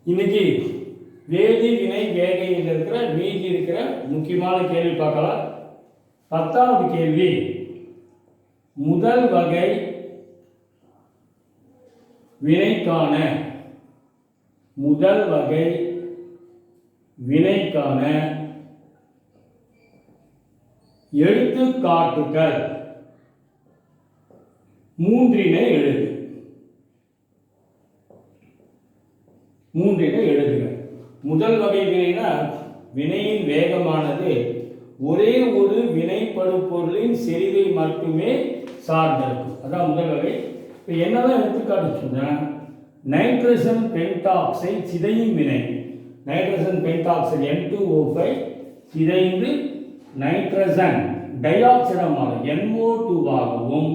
இன்னைக்கு வேதி வினை வேகையில் இருக்கிற மீதி இருக்கிற முக்கியமான கேள்வி பார்க்கலாம். 10வது கேள்வி, முதல் வகை வினைக்கான எடுத்துக்காட்டுகள் 3 எழுது. முதல் வகை வினைனா வினையின் வேகமானது ஒரே ஒரு வினைப்படு பொருளின் செறிவை மட்டுமே சார்ந்திருக்கும். அதான் முதல் வகை. இப்போ என்னதான் எடுத்துக்காட்டு சொல்றேன், நைட்ரஜன் பென்டாக்சைடு சிதையும் வினை. நைட்ரஜன் பென்டாக்சைடு N2O5 சிதைந்து நைட்ரஜன் டை ஆக்சைடாக NO2 ஆகவும்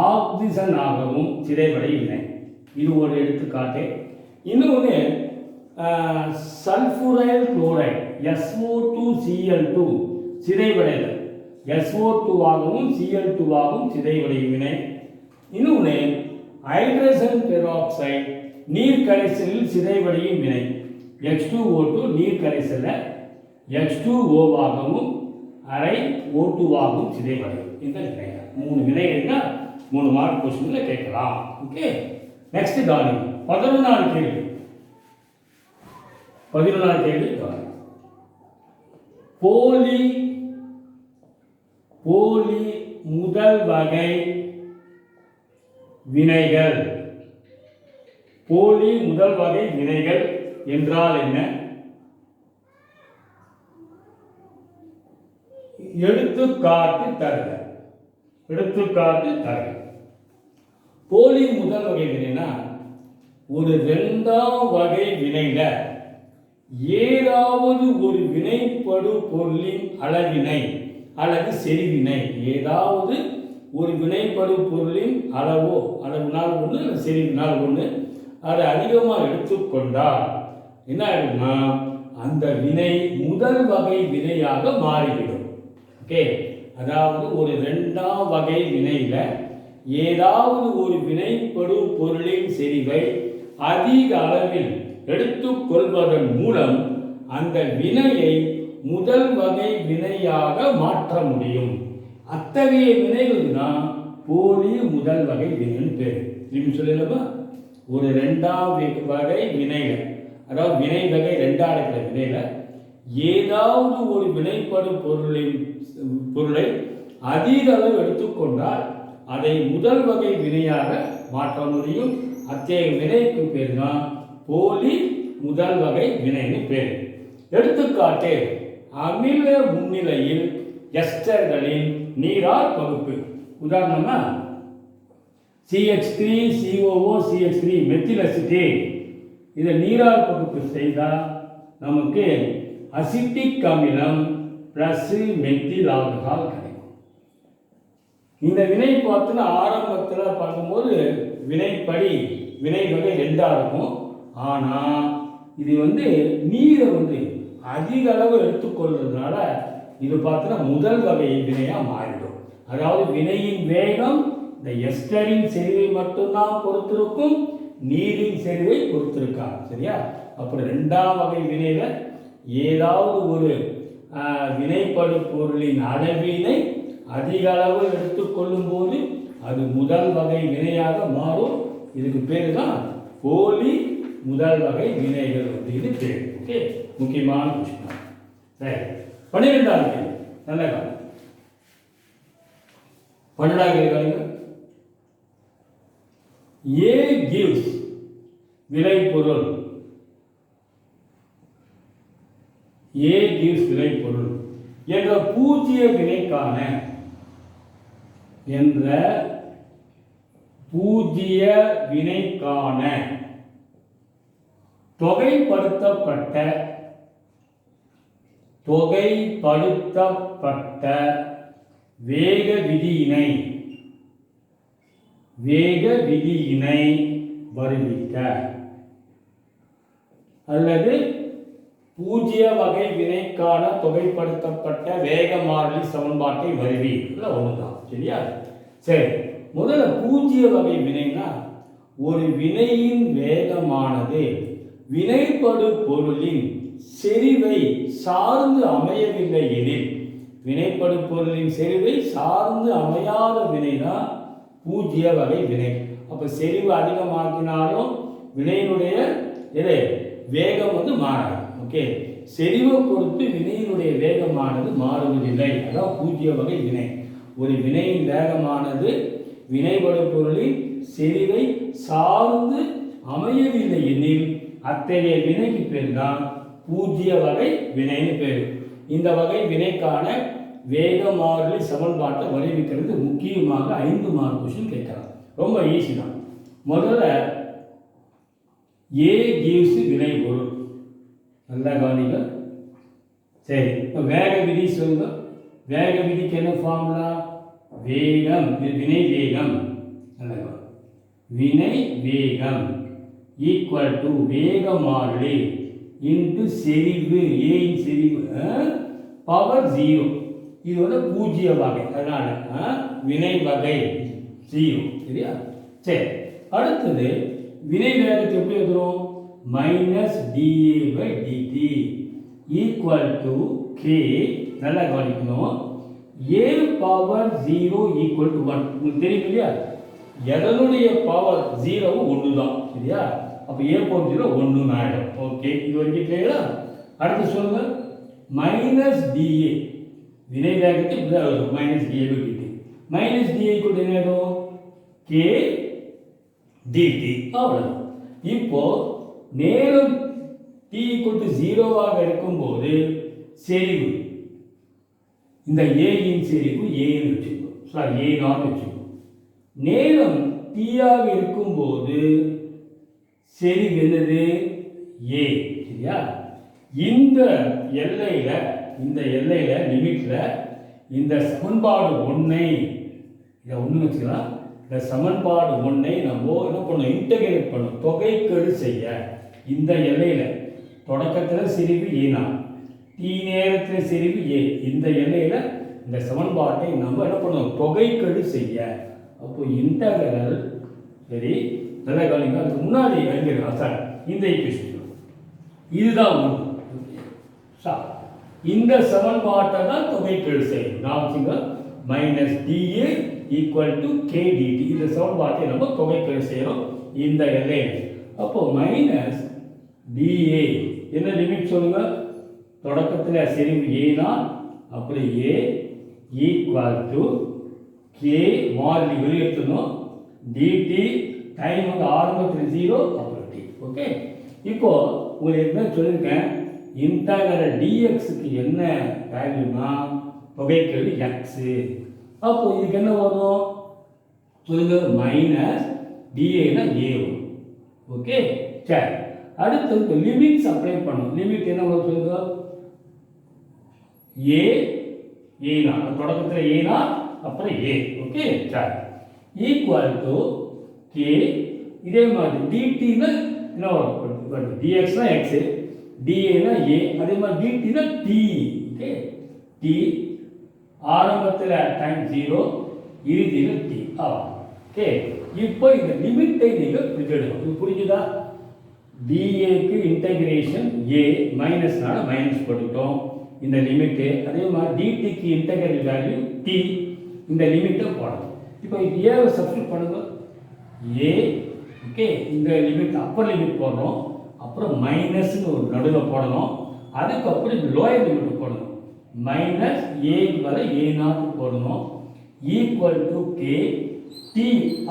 ஆக்சிஜன் ஆகவும் சிதைவடையும் வினை. இது ஒரு எடுத்துக்காட்டு. இன்னொன்று சல்புரைல் குளோரைடு SO2Cl2 சிதைவடைதல் SO2 ஆகவும் Cl2 ஆகவும் சிதைவடையும் வினை. இன்னொன்று ஹைட்ரஜன் பெராக்சைடு நீர் கரைசலில் சிதைவடையும் வினை. H2O2 நீர் கரைசலில் H2O ஆகவும் அரை O2 ஆகவும் சிதைவடையும். இந்த வினை 3 வினைகள்னா 3 மார்க் கொஸ்டின்ல கேட்கலாம். ஓகே, நெக்ஸ்ட் கவனிங்க. 11வது கேள்வி கவனிங்க. போலி முதல் வகை வினைகள். போலி முதல் வகை வினைகள் என்றால் என்ன? எடுத்துக்காட்டு தருக. போலி முதல் வகை வினைனா ஒரு 2ஆம் வகை வினைல ஏதாவது ஒரு வினைப்படு பொருளின் அளவினை அல்லது செறிவினை, ஏதாவது ஒரு வினைப்படு பொருளின் அளவினால் ஒன்று செறிவினால் ஒன்று, அதை அதிகமாக எடுத்துக்கொண்டால் என்ன ஆகிடும்னா அந்த வினை முதல் வகை வினையாக மாறிவிடும். ஓகே, அதாவது ஒரு 2ஆம் வகை வினையில ஏதாவது ஒரு வினைப்படு பொருளின் செறிவை அதிக அளவில் எடுத்துக்கொள்வதன் மூலம் அந்த வினையை முதல் வகை வினையாக மாற்ற முடியும். அத்தகைய வினைகள் தான் போலி முதல் வகை வினைன்னு பேர். திரும்பி சொல்லலாமா? ஒரு 2ஆம் வகை வினையில, அதாவது வினை வகை 2ஆக இருக்கிற வினையில ஏதாவது ஒரு வினைப்படு பொருளை அதிக அளவு எடுத்துக்கொண்டால் அதை முதல் வகை வினையாக மாற்ற முடியும். அத்தகைய வினைக்கு பேர் தான் போலி முதல் வகை வினைன்னு பேர். எடுத்துக்காட்டு, அமில முன்னிலையில் எஸ்டர்களின் நீரார் பகுப்பு. உதாரணமா CH3COO CH3 மெத்தில் அசிட்டேட். இதை நீரார் பகுப்பு செய்தால் நமக்கு அசிட்டிக் அமிலம் பிளஸ் மெத்தில் ஆல்கஹால் கிடைக்கும். இந்த வினை பார்த்தோன்னா ஆரம்பத்தில் பார்க்கும்போது வினைப்படி வினை வகை 2ஆக இருக்கும். ஆனால் இது நீரை அதிக அளவு எடுத்துக்கொள்றதுனால இது பார்த்தோன்னா முதல் வகை வினையாக மாறிடும். அதாவது வினையின் வேகம் இந்த எஸ்டரின் செறிவை மட்டும்தான் பொறுத்திருக்கும், நீரின் செறிவை பொறுத்திருக்காங்க. சரியா? அப்புறம் 2ஆம் வகை வினையில ஏதாவது ஒரு வினைப்படு பொருளின் அளவினை அதிக அளவு எடுத்துக்கொள்ளும் போது அது முதல் வகை வினையாக மாறும். இதுக்கு பேர் தான் போலி முதல் வகை வினைகள் இது பேர். ஓகே, முக்கியமான விஷயம். சரி, 12வது கேள்வி. நல்ல காலம் 12வது கேள்வி. A gives விளைபொருள். A gives விளைபொருள் என்ற பூஜ்ஜிய வினைக்கான தொகைப்படுத்தப்பட்ட வேக விதியினை வருவிக்க, அல்லது பூஜ்ஜிய வகை வினைக்கான தொகைப்படுத்தப்பட்ட வேக மாறிலி சமன்பாட்டை வருவி. ஒண்ணுதான். சரியா? சரி, முதல்ல பூஜ்ஜிய வகை வினைனா ஒரு வினையின் வேகமானது வினைப்படு பொருளின் செறிவை சார்ந்து அமையவில்லை எனில், வினைப்படு பொருளின் செறிவை சார்ந்து அமையாத வினைதான் பூஜ்ய வகை வினை. அப்போ செறிவு அதிகமாக்கினாலும் வினையினுடைய வேகம் மாறாது. ஓகே, செறிவை பொறுத்து வினையினுடைய வேகமானது மாறுவதில்லை. அதான் பூஜ்ய வகை வினை. ஒரு வினையின் வேகமானது வினைப்படு பொருளின் செறிவை சார்ந்து அமையவில்லை எனில் அத்தகைய வினைக்கு பேர் தான் பூஜ்ய வகை வினைன்னு பேர். இந்த வகை வினைக்கான வேக மாறிலி சமன்பாட்டை வரைவிக்கிறது முக்கியமாக 5 மார்க் கொஸ்டின் கேட்கலாம். ரொம்ப ஈஸி தான். முதல்ல ஏ கிவ்ஸ் வினை பொருள். நல்லா கவனிங்க. சரி, இப்போ வேக விதி சொல்லுங்க. வேக விதிக்கு என்ன ஃபார்முலா? வேகம், வினை வேகம். வினை வேகம் ஈக்குவல் டு வேக மாறிலி இன்டு செறிவு, ஏயின் செறிவு பவர் 0. இது பூஜ்ய வகை. அதனால வினை வகை 0. சரியா? சரி, அடுத்தது வினை வேகத்தை எப்படி எழுதுறோம்? -dA/dt equal to k. நல்லா கவனிக்கணும். a power 0 equal to 1. உங்களுக்கு தெரியும் இல்லையா? எதனுடைய பவர் 0 1 தான். சரியா? அப்போ a பவர் 0 1 ஆயிடும். ஓகே, இது வரைக்கும் கிளியரா? அடுத்து சொல்லுங்க. -dA வினை வேகத்தை இப்படிதான் எழுதும். -dA/dt. -dA ஈக்குவல் டு என்ன ஆயிடும்? k dt. அவ்வளவு. இப்போ நேரம் t = 0 இருக்கும்போது செறிவு, இந்த a இன் செறிவு a ன்னு வச்சுக்கோ. சாரி, a0 வச்சுக்கோ. நேரம் t ஆக இருக்கும்போது செறிவு என்னது? a. சரியா? இந்த எல்லையில லிமிட்ல இந்த சமன்பாடு 1 இதை 1 வச்சுக்கலாம். இந்த சமன்பாடு 1 நம்ம என்ன பண்ணணும்? இன்டகிரேட் பண்ணணும், தொகைக்கெழு செய்ய. இந்த எல்லையில தொடக்கத்தில் செறிவு a0, t நேரத்தில் செறிவு a. இந்த எல்லையில இந்த சமன்பாட்டை நம்ம என்ன பண்ணணும்? தொகைக்கெழு செய்ய. அப்போ இன்டகரல். சரி, நல்லா கவனிங்க. அதுக்கு முன்னாடி சார் இந்த ஈக்குவேஷன் இதுதான் ஒன்று. இந்த சமன்பாட்டை தான் தொகைக்கெழு செய்யணும். நான் வச்சுங்க -dA = k dt. இந்த சமன்பாட்டை நம்ம தொகைக்கெழு செய்யணும் இந்த எல்லையில். அப்போ -dA என்ன லிமிட் சொல்லுங்க? தொடக்கத்தில் செறிவு a0, அப்புறம் a = k மாறிலி வெளியேற்றணும் dt. டைம் ஆரம்பத்தில் 0, அப்புறம் t. ஓகே, இப்போ உங்களுக்கு என்ன சொல்லியிருக்கேன்? இன்டகரல் dxக்கு என்ன வேல்யூனா தொகைக்கெழு x. அப்போ இதுக்கு என்ன வரும் சொல்லுங்க? -dA னா a வரும். ஓகே, சரி. அடுத்து லிமிட்ஸ் அப்ளை பண்ணணும். லிமிட் என்ன வரும் சொல்லுங்க? a0 தொடக்கத்தில் a0, அப்புறம் a. ஓகே, சரி. Equal to k. இதே மாதிரி dt னா என்ன வரும்? dx னா x, dA னா a, அதே மாதிரி dt னா t. ஓகே, t ஆரம்பத்தில் டைம் 0, இறுதியில் t. ஓகே, இப்போ இந்த லிமிட்டை நீங்கள் பிரிச்செடுக்கணும். இது புரிஞ்சுதா? dAக்கு இன்டகிரேஷன் a, மைனஸ்னால மைனஸ் போட்டுட்டோம் இந்த லிமிட்டு. அதே மாதிரி dtக்கு இன்டகிரல் வேல்யூ t, இந்த லிமிட்டை போடணும். இப்போ ஏவை சப்ஸ்டிட் பண்ணுங்க. a. ஓகே, இந்த லிமிட் அப்பர் லிமிட் போடுறோம், அப்புறம் மைனஸ்னு ஒரு நடுவில் போடணும். அதுக்கப்புறம் இந்த லோயர் லிமிட் போடணும். -a வரை a0 போடணும். Equal to k t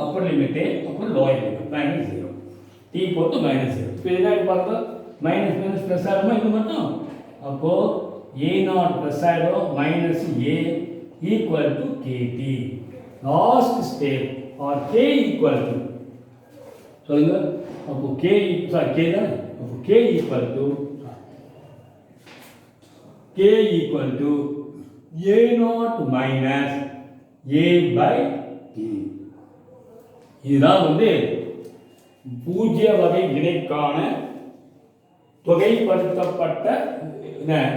upper limit, அப்புறம் லோயர் லிமிட் -0. t போட்டு -0. இப்போ என்ன பாருங்க? மைனஸ் ப்ளஸ் ஆகிடுமா? இது மட்டும். அப்போது a0 ப்ளஸ் ஆகிடும், -a equal to kt. Last step or k equal to சொல்லுங்க. அப்போ k சாரி k தானே. அப்போ k equal to a0 minus a/t. இதுதான் பூஜ்ய வகை வினைக்கான தொகைப்படுத்தப்பட்ட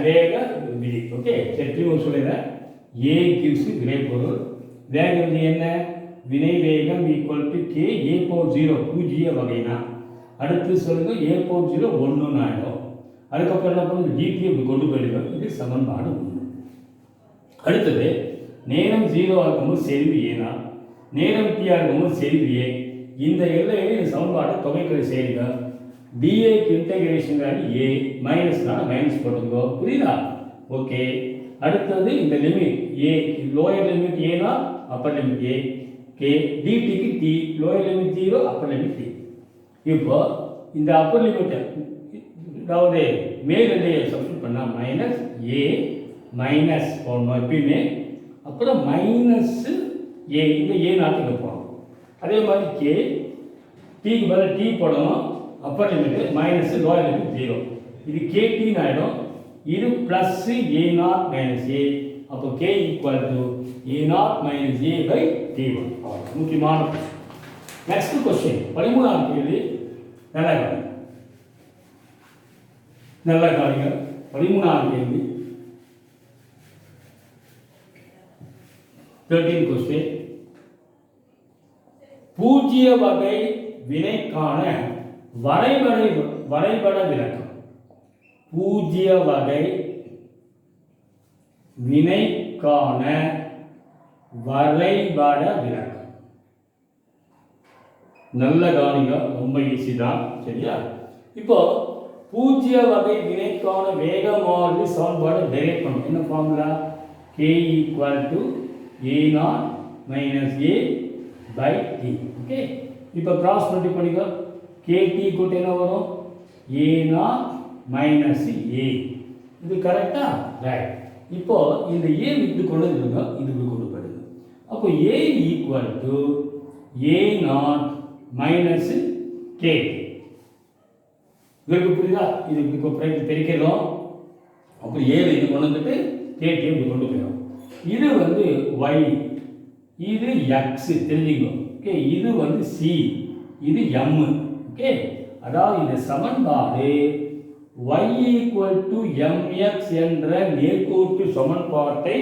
வேக விதி. ஓகே, சரி சொல்லுறேன். a கிவ்ஸ் வினைப்பொருள். வேக விதி என்ன? வினை வேகம் ஈக்குவல் டு k a/0 பூஜ்ய வகைனா. அடுத்து சொல்லுங்கள் ஏ போர் 0 1ன்னு ஆகிடும். அதுக்கப்புறம் என்ன பண்ணுங்க டிடி இப்படி கொண்டு போயிடுங்க. இது சமன்பாடு 1. அடுத்தது நேரம் 0 ஆகும்போது செறிவு ஏனா, நேரம் t ஆகும்போது செறிவு ஏ. இந்த எல்லையில் இந்த சமன்பாட்டை தொகைக்கெழு செய்யுங்க. டிஏக்கு இன்டகிரேஷன் ஏ மைனஸ்னால மைனஸ் போட்டுக்கோ. புரியுதா? ஓகே. அடுத்தது இந்த லிமிட் ஏ, லோயர் லிமிட் ஏனா அப்பர் லிமிட் ஏ கே, டிடிக்கு T, lower limit 0 upper limit T. இப்போ இந்த அப்பர் லிமிட் அதாவது மேல் எல்லையை சப்ஸ்டிட் பண்ணால் மைனஸ் ஏ மைனஸ் போடணும் எப்பயுமே. அப்புறம் மைனஸ் ஏ, இந்த ஏ நாட்டுக்கு போகணும். அதே மாதிரி கே, டிக்கு பதில் டி போடணும். Upper limit minus lower limit 0. இது கேடின்னு ஆகிடும். இது plus A naught minus A. அப்போ K equal to A naught minus A by T. முக்கியமான நெக்ஸ்ட் கொஸ்டின் 13ஆம் கேள்வி. நல்லா காணுங்க. 13ஆம் கேள்வி 13 கொஸ்டின். பூஜ்ஜிய வகை வினைக்கான வரைபட விளக்கம். பூஜ்ஜிய வகை வினைக்கான வரைபட விளக்கம். நல்ல கவனிங்க, ரொம்ப ஈஸி தான். சரியா? இப்போ பூஜ்ஜிய வகை வினைக்கான வேக மாறிலி சமன்பாடு டெரைவ் பண்ணணும். என்ன formula? k equal to A naught minus A by T. Okay. இப்போ கிராஸ் மல்டி பண்ணிக்கோ. கேடி கூட்ட என்ன வரும்? A naught minus A. இது கரெக்டா? ரைட். இப்போ இந்த ஏ இப்படி கொண்டு வந்துருங்க, இது இப்படி கொண்டு போயிடுங்க. அப்போ A equal to A naught minus K. இதற்கு புரியுதா? இது இப்படி பெருக்கிறோம். அப்புறம் ஏ இது கொண்டு வந்துட்டு கேடி இப்படி கொண்டு போயிடும். இது வந்து ஒய், இது எக்ஸ் தெரிஞ்சுக்கணும். ஓகே. இது வந்து சி, இது எம். ஓகே. அதாவது இந்த சமன்பாடு y ஈக்குவல் டு mx என்ற நேர்கோட்டு சமன்பாட்டை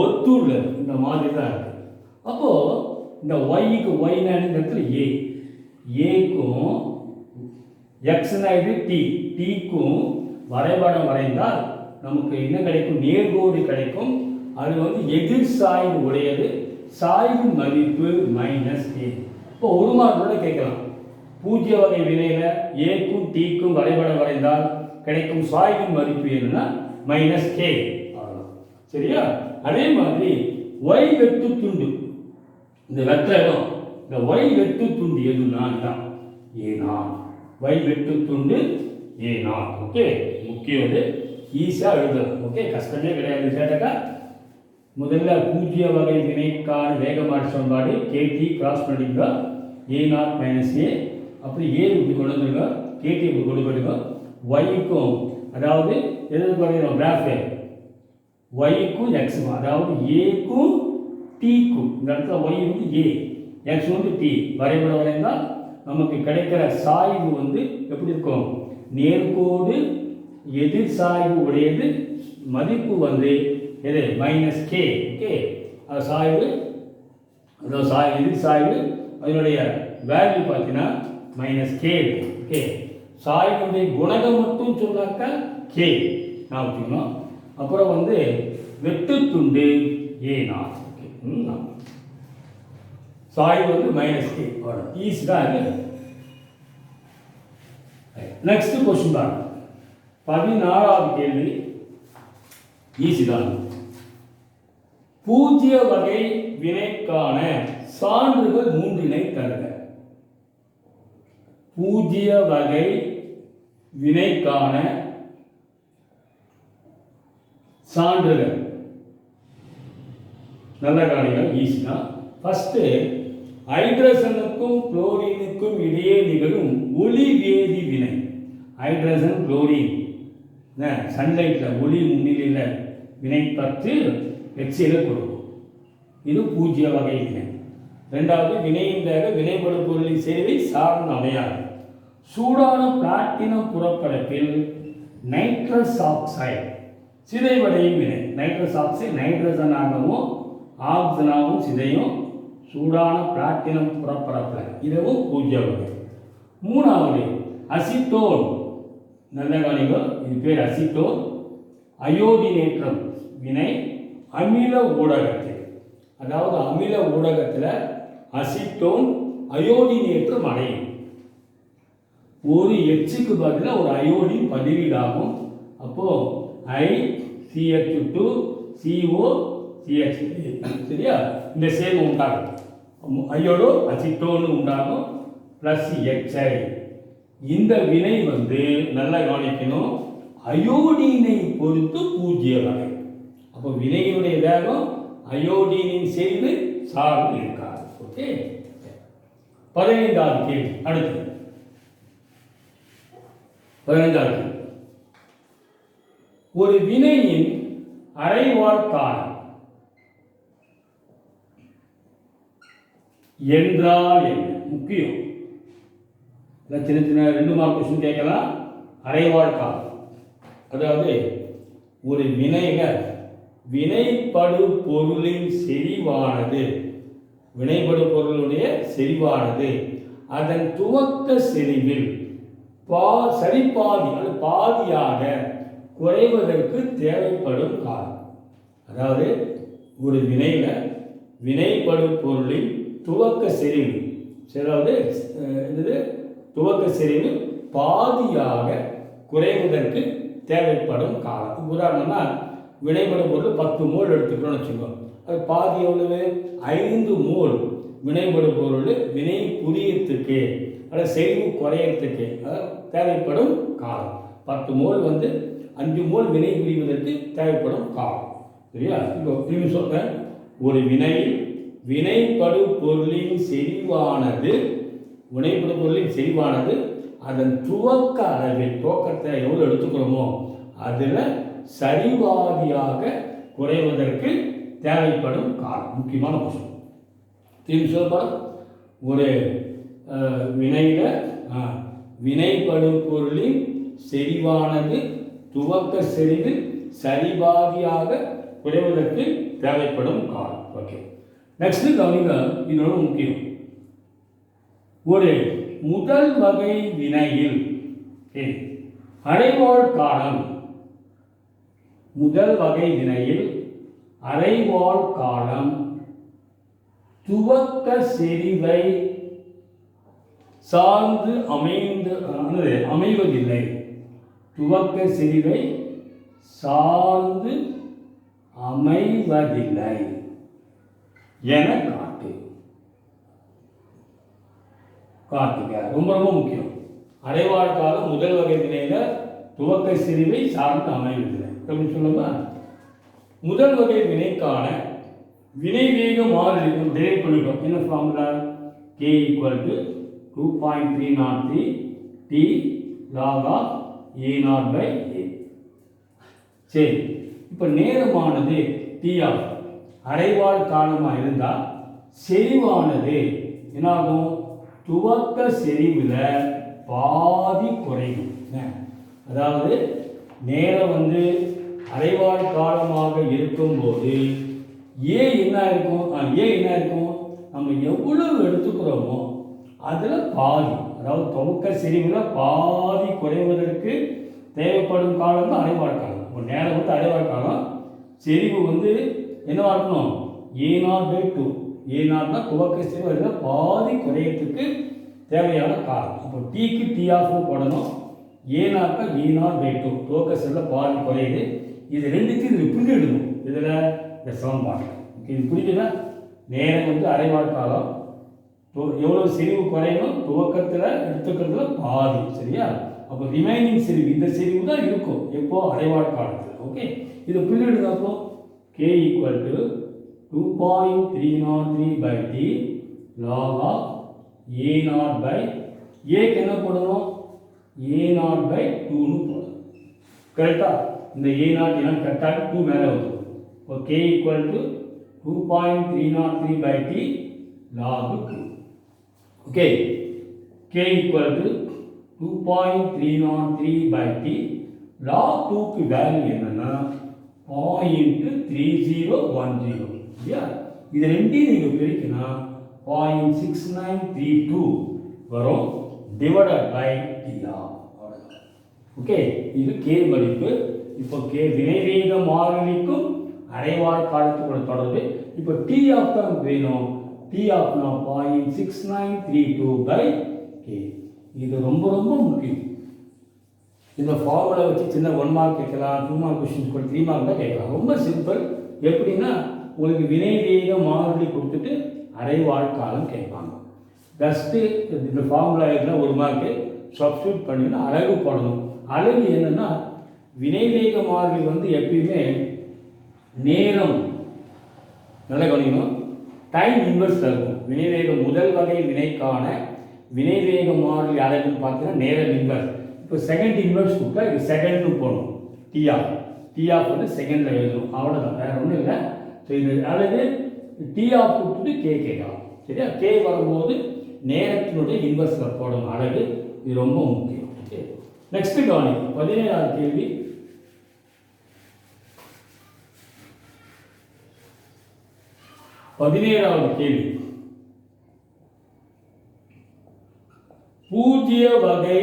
ஒத்துள்ளது. இந்த மாதிரி தான் இருக்கு. அப்போ இந்த yக்கு y னா இந்த இடத்துல a, a-க்கும் x-னா இது t, t-க்கும் வரைபடம் வரைந்தால் நமக்கு என்ன கிடைக்கும்? நேர்கோடு கிடைக்கும். அது வந்து எதிர் சாய்வு உடையது. சாய்வு மதிப்பு மைனஸ் a. இப்போ ஒரு மார்க்கோட கேட்கலாம். பூஜ்ஜிய வகை வினையில ஏக்கும் டிக்கும் வரைபடம் வரைந்தால் கிடைக்கும் சாய்வின் மதிப்பு என்னன்னா மைனஸ் கே. சரியா? அதே மாதிரி ஒய் வெட்டு துண்டு, இந்த வெற்ற இடம், இந்த ஒய் வெட்டு துண்டு எதுனா தான் ஏனா. ஒய் வெட்டு துண்டு ஏனா. ஓகே. முக்கியம், இது ஈஸியாக எழுதலாம். ஓகே. கஷ்டமே கிடையாது. கேட்டாக்கா முதல்ல பூஜ்ஜிய வகை வினைக்கான வேகமாற்ற சமன்பாடு கேடி கிராஸ் பண்ணிங்க. ஏ நாட் மைனஸ் ஏ. அப்படி ஏ இப்படி கொண்டு வந்துருங்க, கேடி இப்படி கொண்டு போயிடுங்க. ஒய்க்கும் அதாவது எது பண்ணுறோம்? கிராஃபு ஒய்க்கும் எக்ஸுக்கும், அதாவது ஏக்கும் டிக்கும். இந்த இடத்துல ஒய் வந்து ஏ, எக்ஸ் வந்து டி. வரைபடம் வரைந்தால் நமக்கு கிடைக்கிற சாய்வு வந்து எப்படி இருக்கும்? நேர்கோடு எதிர் சாய்வு உடையது. மதிப்பு வந்து எது? Minus K. ஓகே. அது சாய்வு, அதாவது எதிர் சாய்வு, அதனுடைய வேல்யூ பார்த்தீங்கன்னா மைனஸ் கே. ஓகே. சாய்வுடைய குணகம் மட்டும் சொன்னாக்கா கே நான் வச்சுக்கணும். அப்புறம் வந்து வெட்டு துண்டு ஏ நாட். ஓகே. சாய்வு வந்து மைனஸ் கே. ஈஸி தான் இது. நெக்ஸ்ட் கொஸ்டின் தான் 14வது கேள்வி. ஈஸி தான். பூஜ்ஜிய வகை வினைக்கான சான்றுகள் 3 தருக. பூஜ்ஜிய வகை வினைக்கான சான்றுகள் நல்ல காணிகள். ஈஸி தான். ஃபர்ஸ்ட், ஹைட்ரஜனுக்கும் குளோரினுக்கும் இடையே நிகழும் ஒளி வேதி வினை. ஹைட்ரஜன் குளோரின் சன்லைட்டில் ஒளி முன்னிலையில் வினைப்பட்டு எக்ஸியில் கொடுக்கும். இது பூஜ்ஜிய வகை வினை. ரெண்டாவது, வினையின் வேக வினைப்படும் பொருளின் செறிவை சார்ந்து அமையாது. சூடான பிளாட்டினம் புறப்பரப்பில் நைட்ரஸ் ஆக்சைடு சிதைவடையும் வினை. நைட்ரஸ் ஆக்சைடு நைட்ரஜனாகவும் ஆக்சிஜனாகவும் சிதையும் சூடான பிளாட்டினம் புறப்பரப்பில். இதுவும் பூஜ்ஜிய வகை. மூணாவது, அசிட்டோன், நல்ல கவனிங்க, இது பேர் அசிட்டோன். அயோடினேற்றம் வினை அமில ஊடகத்தில், அதாவது அமில ஊடகத்தில் அசிட்டோன் அயோடினேற்றம் அடையும். ஒரு எச்சுக்கு பதிலாக ஒரு அயோடின் பதிலீடாகும். அப்போது ICH2 COCH, சரியா, இந்த சேர்மம் உண்டாகும். அயோடோ அசிட்டோன்னு உண்டாகும் ப்ளஸ் HI. இந்த வினை நல்லா கவனிக்கணும், அயோடீனை பொறுத்து பூஜ்ஜியம் வரை. அப்போ வினையினுடைய வேகம் அயோடீனின் செய்து சார்ந்து இருக்காது. ஓகே, 15வது கேள்வி. அடுத்து 15வது கேள்வி. ஒரு வினையின் அரைவாழ் காலம் என்றால் என்ன? முக்கியம். சின்ன சின்ன 2 மார்க் கொஸ்டின் கேட்கலாம். அரைவாழ் காலம், அதாவது ஒரு வினையில வினைப்படு பொருளின் செறிவானது, வினைப்படு பொருளுடைய செறிவானது அதன் துவக்க செறிவில் சரிபாதி அல்லது பாதியாக குறைவதற்கு தேவைப்படும் காலம். அதாவது ஒரு வினையில வினைப்படு பொருளின் துவக்க செறிவு, அதாவது துவக்க செறிவு பாதியாக குறைவதற்கு தேவைப்படும் காலம். உதாரணமா வினைப்படும் பொருள் 10 மோல் எடுத்துக்கிறோம்னு வச்சுக்கோங்க. அது பாதி எவ்வளவு? 5 மோல் வினைப்படும் பொருள் வினை புரியத்துக்கு அல்லது செறிவு குறையறதுக்கு தேவைப்படும் காலம். 10 மோல் 5 மோல் வினை புரிவதற்கு தேவைப்படும் காலம். சரியா? இப்போ திரும்பி சொல்றேன். ஒரு வினையில் வினைப்படு பொருளின் செறிவானது, வினைப்படு பொருளின் செறிவானது அதன் துவக்க அளவில், துவக்கத்தை எவ்வளோ எடுத்துக்கிறோமோ அதில் சரிவாதியாக குறைவதற்கு தேவைப்படும் காலம். முக்கியமான விஷயம். திரும்பி சொல்றேன். ஒரு வினையில் வினைப்படு பொருளின் செறிவானது துவக்க செறிவில் சரிபாதியாக குறைவதற்கு தேவைப்படும் காலம். ஓகே, நெக்ஸ்ட் கவனிங்க, இதோட முக்கியம். ஒரு முதல் வகை வினையில் அரைவாழ் காலம், முதல் வகை வினையில் அரைவாழ் காலம் துவக்க செறிவை சார்ந்து அமைவதில்லை. துவக்க செறிவை சார்ந்து அமைவதில்லை என காட்டுக. ரொம்ப ரொம்ப முக்கியம். அரைவாழ் காலம் முதல் வகை வினையில துவக்க செறிவை சார்ந்து அமைவதில்லை அப்படின்னு சொல்லுங்க. முதல் வகை வினைக்கான வினை வேக மாறிலி டெரைவ் பண்ணிட்டோம். என்ன formula? K = 2.303 T log of A0/A. சரி, இப்போ நேரமானது T ஆஃப் அரைவாழ் காலமாக இருந்தால் செறிவானது என்னாகும்? துவக்க செறிவில் பாதி குறையும். அதாவது நேரம் அரைவாழ் காலமாக இருக்கும்போது ஏ என்ன இருக்கும்? நம்ம எவ்வளவு எடுத்துக்கிறோமோ அதில் பாதி, அதாவது துவக்க செறிவில் பாதி குறைவதற்கு தேவைப்படும் காலம் தான் அரைவாழ் காலம். இப்போ நேரம் அரைவாழ் காலம், செறிவு என்னவா இருக்கணும்? A0/2. A0னா துவக்க செறிவு பாதி குறையத்துக்கு தேவையான காலம். அப்போ டீக்கு டி ஆஃப் போடணும், A0க்கு A0/2 துவக்க செறிவில் பாதி குறையுது. இது ரெண்டுத்தையும் இதில் புரிஞ்சிடணும். இதில் இந்த சமன்பாடு இது புரிஞ்சுன்னா நேரம் அரைவாழ் காலம், எவ்வளோ செறிவு குறையணும்? துவக்கத்தில் எடுத்துக்கிறதுல பாதி. சரியா? அப்போ ரிமைனிங் செறிவு, இந்த செறிவு தான் இருக்கும் எப்போ? அரைவாழ் காலத்தில். ஓகே, இதை புரிஞ்சுடுங்க. அப்போ K = 2.303/T log of A0/A. க்கு என்ன போடணும்? A0/2ன்னு போடணும். கரெக்டா? இந்த A0 எல்லாம் கரெக்டாக 2 மேலே வரும். இப்போ K = 2.303/T log 2. Okay, K = 2.303/T log 2க்கு வேல்யூ என்னன்னா 0.3010. இல்லையா? இது ரெண்டையும் நீங்கள் பிரிக்கணும் 0.6932 வரும். Divided by TR. ஓகே, இது கே மதிப்பு. இப்போ கே வினைவேக மாறிலிக்கும் அரைவாழ் காலத்துக்குள்ள தொடர்பு. இப்போ டி ஆஃப் தான் வேணும். டி ஆஃப்னா 0.6932 பை கே. இது ரொம்ப ரொம்ப முக்கியம். இந்த ஃபார்முலா வச்சு சின்ன 1 மார்க் கேட்கலாம், 2 மார்க் கொஸ்டின்ஸ் கூட 3 மார்க் தான் கேட்கலாம். ரொம்ப சிம்பிள். எப்படின்னா உங்களுக்கு வினைவேக மாறிலி கொடுத்துட்டு அரைவாழ் காலம் கேட்பாங்க. ஜஸ்ட்டு இந்த ஃபார்முலா இருந்தால் 1 மார்க்கு சப்ஸ்டியூட் பண்ணினா அழகு போடணும். அழகு என்னென்னா வினைவேக மாறிலி வந்து எப்பயுமே நேரம் நல்லா கவனிக்கணும், டைம் இன்வெர்ஸ் இருக்கும். வினைவேக முதல் வகை வினைக்கான வினைவேக மாறிலி அழகுன்னு பார்த்தீங்கன்னா நேரம் இன்வெர்ஸ். இப்போ செகண்ட் இன்வெர்ஸ் கொடுத்தா இது செகண்ட்னு போகணும். டிஆஃப் வந்து செகண்டில் எழுதணும், அவ்வளோதான், வேறு ஒன்றும் இல்லை. ஸோ இது அழகு டிஆஃப் கொடுத்துட்டு கே கேட்கலாம். சரியா? கே வரும்போது நேரத்தினுடைய இன்வெர்ஸில் போடணும் அழகு. இது ரொம்ப முக்கியம். ஓகே, நெக்ஸ்ட் கவனி 17வது கேள்வி. கேள்வி, பூஜ்ய வகை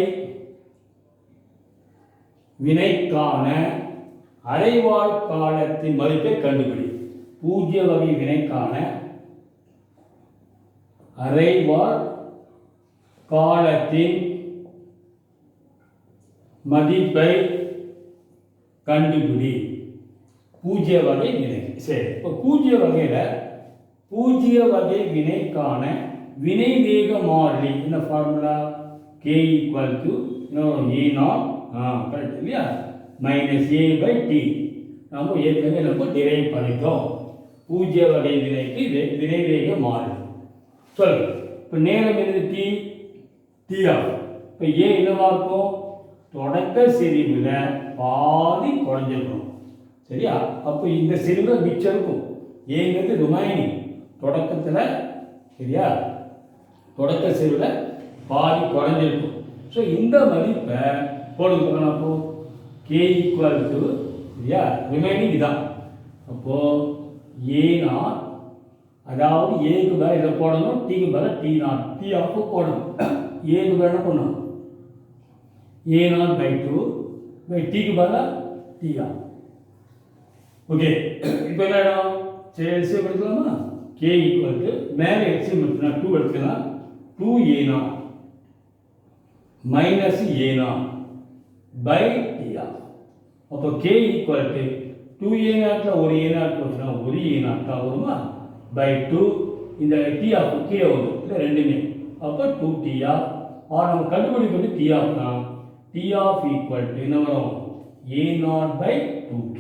வினைக்கான அரைவாழ் காலத்தின் மதிப்பை கண்டுபிடி. பூஜ்ய வகை வினைக்கான அரைவாழ் காலத்தின் மதிப்பை கண்டுபிடி. பூஜ்ய வகை வினை. சரி, இப்போ பூஜ்ய வகை வினைக்கான வினைவேக மாறிலி இந்த formula k equal to E0 correct இல்லையா, மைனஸ் a பை டி. நம்ம ஏற்கனவே டிரைவ் பண்ணிட்டோம். பூஜ்ய வகை வினைக்கு வினைவேக மாறிலி சொல்லு. இப்போ நேரம் என்னது டி ஆகும். இப்போ ஏ என்னவா இருக்கும், தொடக்க செறிவில் பாதி குறைஞ்சிருக்கணும். சரியா? அப்போ இந்த செறிவில் மிச்சம் இருக்கும். ஏங்கிறது ரிமைனிங் தொடக்கத்தில். சரியா? தொடக்க செறிவில் பாதி குறைஞ்சிருக்கும். ஸோ இந்த மதிப்பை போடுங்க. அப்போ கே ஈக்குவல் டு, சரியா, ரிமைனிங் இதான். அப்போது ஏனா, அதாவது ஏக்கு மேலே இதை போடணும், டிக்கு மேலே T0 டி ஆஃப் போடணும். ஏக்கு மேலே என்ன பண்ணணும், A0 பை 2 பை டிக்கு மேலே TR. ஓகே, இப்போ என்ன இடம், சரி எல்சிஎம் எடுக்கலாமா? கே ஈக்குவல் டு மேலே எல்சிஎம் எடுத்துனா 2 எடுத்துக்கலாம். 2A0 minus A0 by TR. அப்போ கே ஈக்குவல் டு 2A0 ஒரு A0 போச்சுன்னா ஒரு A0 தான் வருமா, பை 2 இந்த டி ஆஃப் கே வரும், இல்லை ரெண்டுமே. அப்போ 2TR. நம்ம கண்டுபிடிக்கிறது டி ஆஃப் தான். டி ஆஃப் ஈக்குவல் டு என்ன வரும், A0 பை 2K.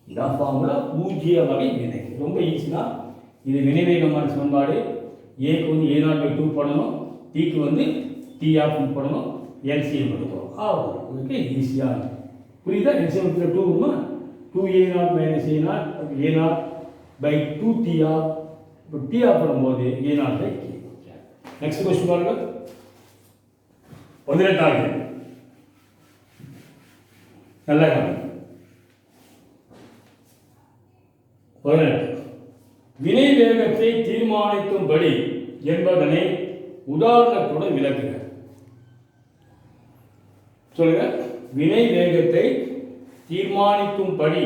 இதான் ஃபார்முலா பூஜ்ய வகை வினை. ரொம்ப ஈஸி தான். இது வினைவேகமான சமன்பாடு. ஏக்கு வந்து A0 பை 2 போடணும், டிக்கு வந்து டி ஆஃப் போடணும், எல்சிஎம் எடுக்கணும். ஓகே, ஈஸியாக புரியுதா? எல்சிஎம் 2 வருமா, 2A0 minus A0 by 2TR. இப்போ TR போடும்போது A0 by K. Next question பாருங்க. 18வது நல்லா கவனிங்க. 18 வினை வேகத்தை தீர்மானிக்கும்படி என்பதனை உதாரணத்துடன் விளக்குக. சொல்லுங்க, வினை வேகத்தை தீர்மானிக்கும்படி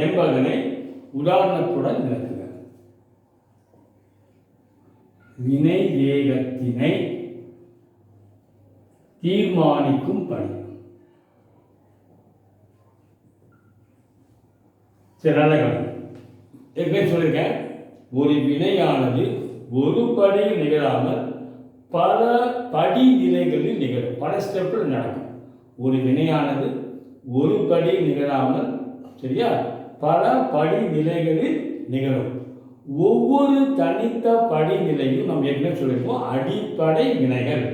என்பதனை உதாரணத்துடன் விளக்குக. வினை வேகத்தினை தீர்மானிக்கும் படி. சரி, நல்ல கவனம். ஏற்கனவே சொல்லியிருக்கேன், ஒரு வினையானது ஒரு படியில் நிகழாமல் பல படிநிலைகளில் நிகழும், பல ஸ்டெப்பில் நடக்கும். ஒரு வினையானது ஒரு படியில் நிகழாமல், சரியா, பல படிநிலைகளில் நிகழும். ஒவ்வொரு தனித்த படிநிலையும் நம்ம ஏற்கனவே சொல்லியிருக்கோம் அடிப்படை வினைகள்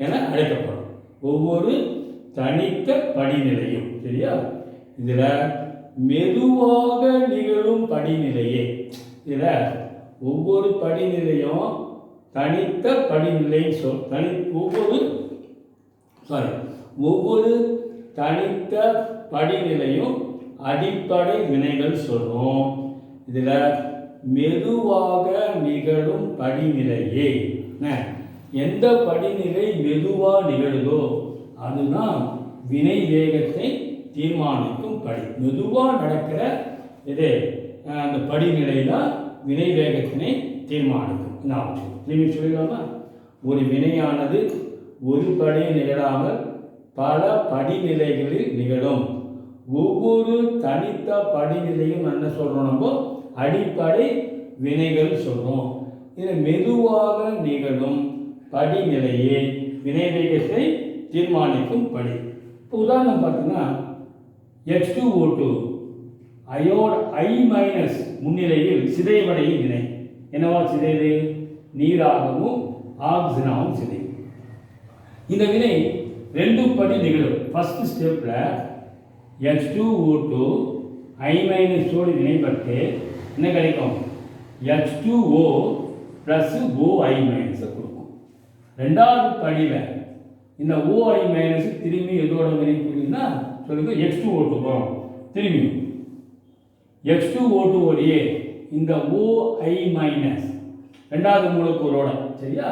என அழைக்கப்படும். ஒவ்வொரு தனித்த படிநிலையும், சரியா, இதில் மெதுவாக நிகழும் படிநிலையே. இதில் ஒவ்வொரு படிநிலையும் தனித்த படிநிலை ஒவ்வொரு தனித்த படிநிலையும் அடிப்படை வினைகள் சொல்றோம். இதில் மெதுவாக நிகழும் படிநிலையே எந்த படிநிலை மெதுவாக நிகழுதோ அதுதான் வினை வேகத்தை தீர்மானிக்கும் படி. மெதுவாக நடக்கிற இது அந்த படிநிலை தான் வினை வேகத்தினை தீர்மானிக்கும். நான் திரும்பி சொல்லிடலாமா? ஒரு வினையானது ஒரு படி நிகழாமல் பல படிநிலைகளில் நிகழும். ஒவ்வொரு தனித்த படிநிலையும் என்ன சொல்கிறோம்? நம்ம அடிப்படை வினைகள் சொல்கிறோம். இது மெதுவாக நிகழும் படிநிலையே வினை வேகத்தை தீர்மானிக்கும் படி. இப்போ உதாரணம் பார்த்தீங்கன்னா H2O2 அயோட் I- முன்னிலையில் சிதைவடையும் வினை என்னவா சிதைது? நீராகவும் ஆக்சிஜனாகவும் சிதைவு. இந்த வினை 2 படி நிகழும். ஃபர்ஸ்ட் ஸ்டெப்பில் H2O2 I- வினைப்பட்டு என்ன கிடைக்கும்? H2O + OI- கொடுக்கும். ரெண்டாவது படியில் இந்த OI- திரும்பி எதோட வினை புரியுதுன்னா சொல்லுங்க H2O2 போகிறோம். திரும்பி H2O2 உடைய இந்த OI- ரெண்டாவது மூலக்கூறோட சரியா,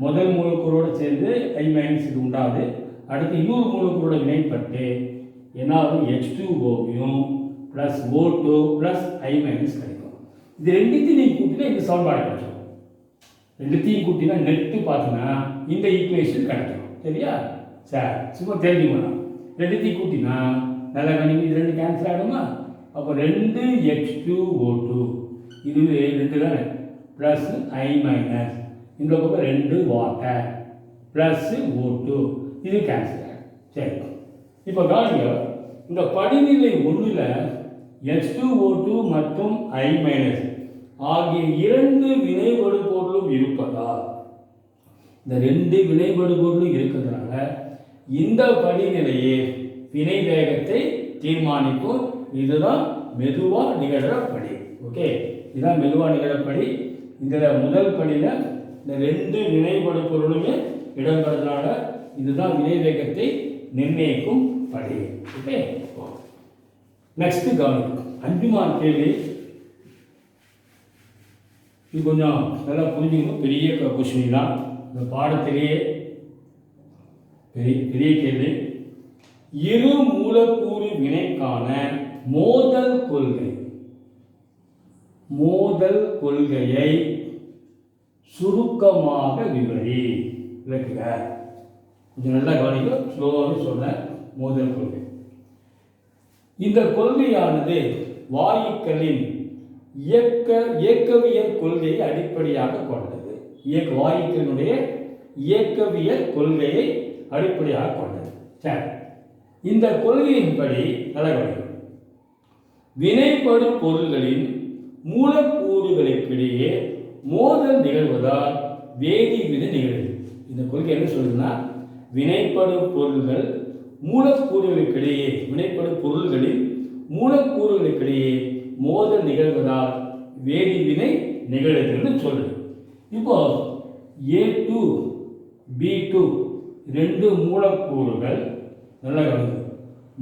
முதல் மூலக்கூறோடு சேர்ந்து I- இது உண்டாது. அடுத்து இன்னொரு மூலக்கூறோட வினைப்பட்டு என்ன ஆகும்? H2O-யும் + O2 + I- கிடைக்கும். இது ரெண்டுத்தையும் நீங்கள் கூட்டினா இந்த சமன்பாடு கிடைக்கும். ரெண்டுத்தையும் கூட்டினா நெட்டு பார்த்தீங்கன்னா இந்த ஈக்குவேஷன் கிடைக்கும். சரியா? சரி, சும்மா தெரிஞ்சுக்கணும். ரெண்டுத்தையும் கூட்டினா நல்லா கணிங்க. இது 2 கேன்சல் ஆகிடுமா? அப்போ 2 H2O2 இது 2 தானே ப்ளஸ் I- இந்த பக்கம் 2 வாட்டர் ப்ளஸ் O2 இது கேன்சல் ஆகும். சரி, இப்போ கவனிங்க. இந்த படிநிலை 1ல் H2O2 மற்றும் I- ஆகிய 2 வினைபடு பொருளும் இருப்பதால் இந்த 2 வினைபடு பொருளும் இருக்கிறதுனால இந்த படிநிலையே வினை வேகத்தை தீர்மானிக்கும். இதுதான் மெதுவாக நிகழ்கிற படி. ஓகே, இதுதான் மெதுவாக நிகழ்கிற படி. இதில் முதல் படியில் இந்த 2 வினைபடு பொருளுமே இடம்பெறதுனால இதுதான் வினை வேகத்தை நிர்ணயிக்கும் படி. ஓகே, நெக்ஸ்ட் கவனிக்கும் 5 மார்க் கேள்வி. இது கொஞ்சம் நல்லா புரிஞ்சுக்கணும். பெரிய கொஸ்டின் தான் இந்த பாடத்திலேயே பெரிய கேள்வி. இரு மூலக்கூறு வினைக்கான மோதல் கொள்கையை சுருக்கமாக விளக்குக. கொஞ்சம் நல்லா கவனிக்க, ஸ்லோவாக சொல்ல. மோதல் கொள்கை, இந்த கொள்கையானது வாயுக்களின் இயக்கவியல் கொள்கையை அடிப்படையாக கொண்டது. வாயுக்களினுடைய இயக்கவியல் கொள்கையை அடிப்படையாக கொண்டது. சரி, இந்த கொள்கையின்படி தலைவர்கள் வினைப்படு பொருள்களின் மூலக்கூறுகளுக்கிடையே மோதல் நிகழ்வதால் வேதி வினை நிகழ்வு. இந்த கொள்கை என்ன சொல்லுதுன்னா, வினைப்படு பொருள்கள் மூலக்கூறுகளுக்கிடையே வினைப்படு பொருள்களின் மூலக்கூறுகளுக்கிடையே மோதல் நிகழ்வதால் வேதி வினை நிகழ்வுன்னு சொல்லுது. இப்போ A2 B2 2 மூலக்கூறுகள் நல்ல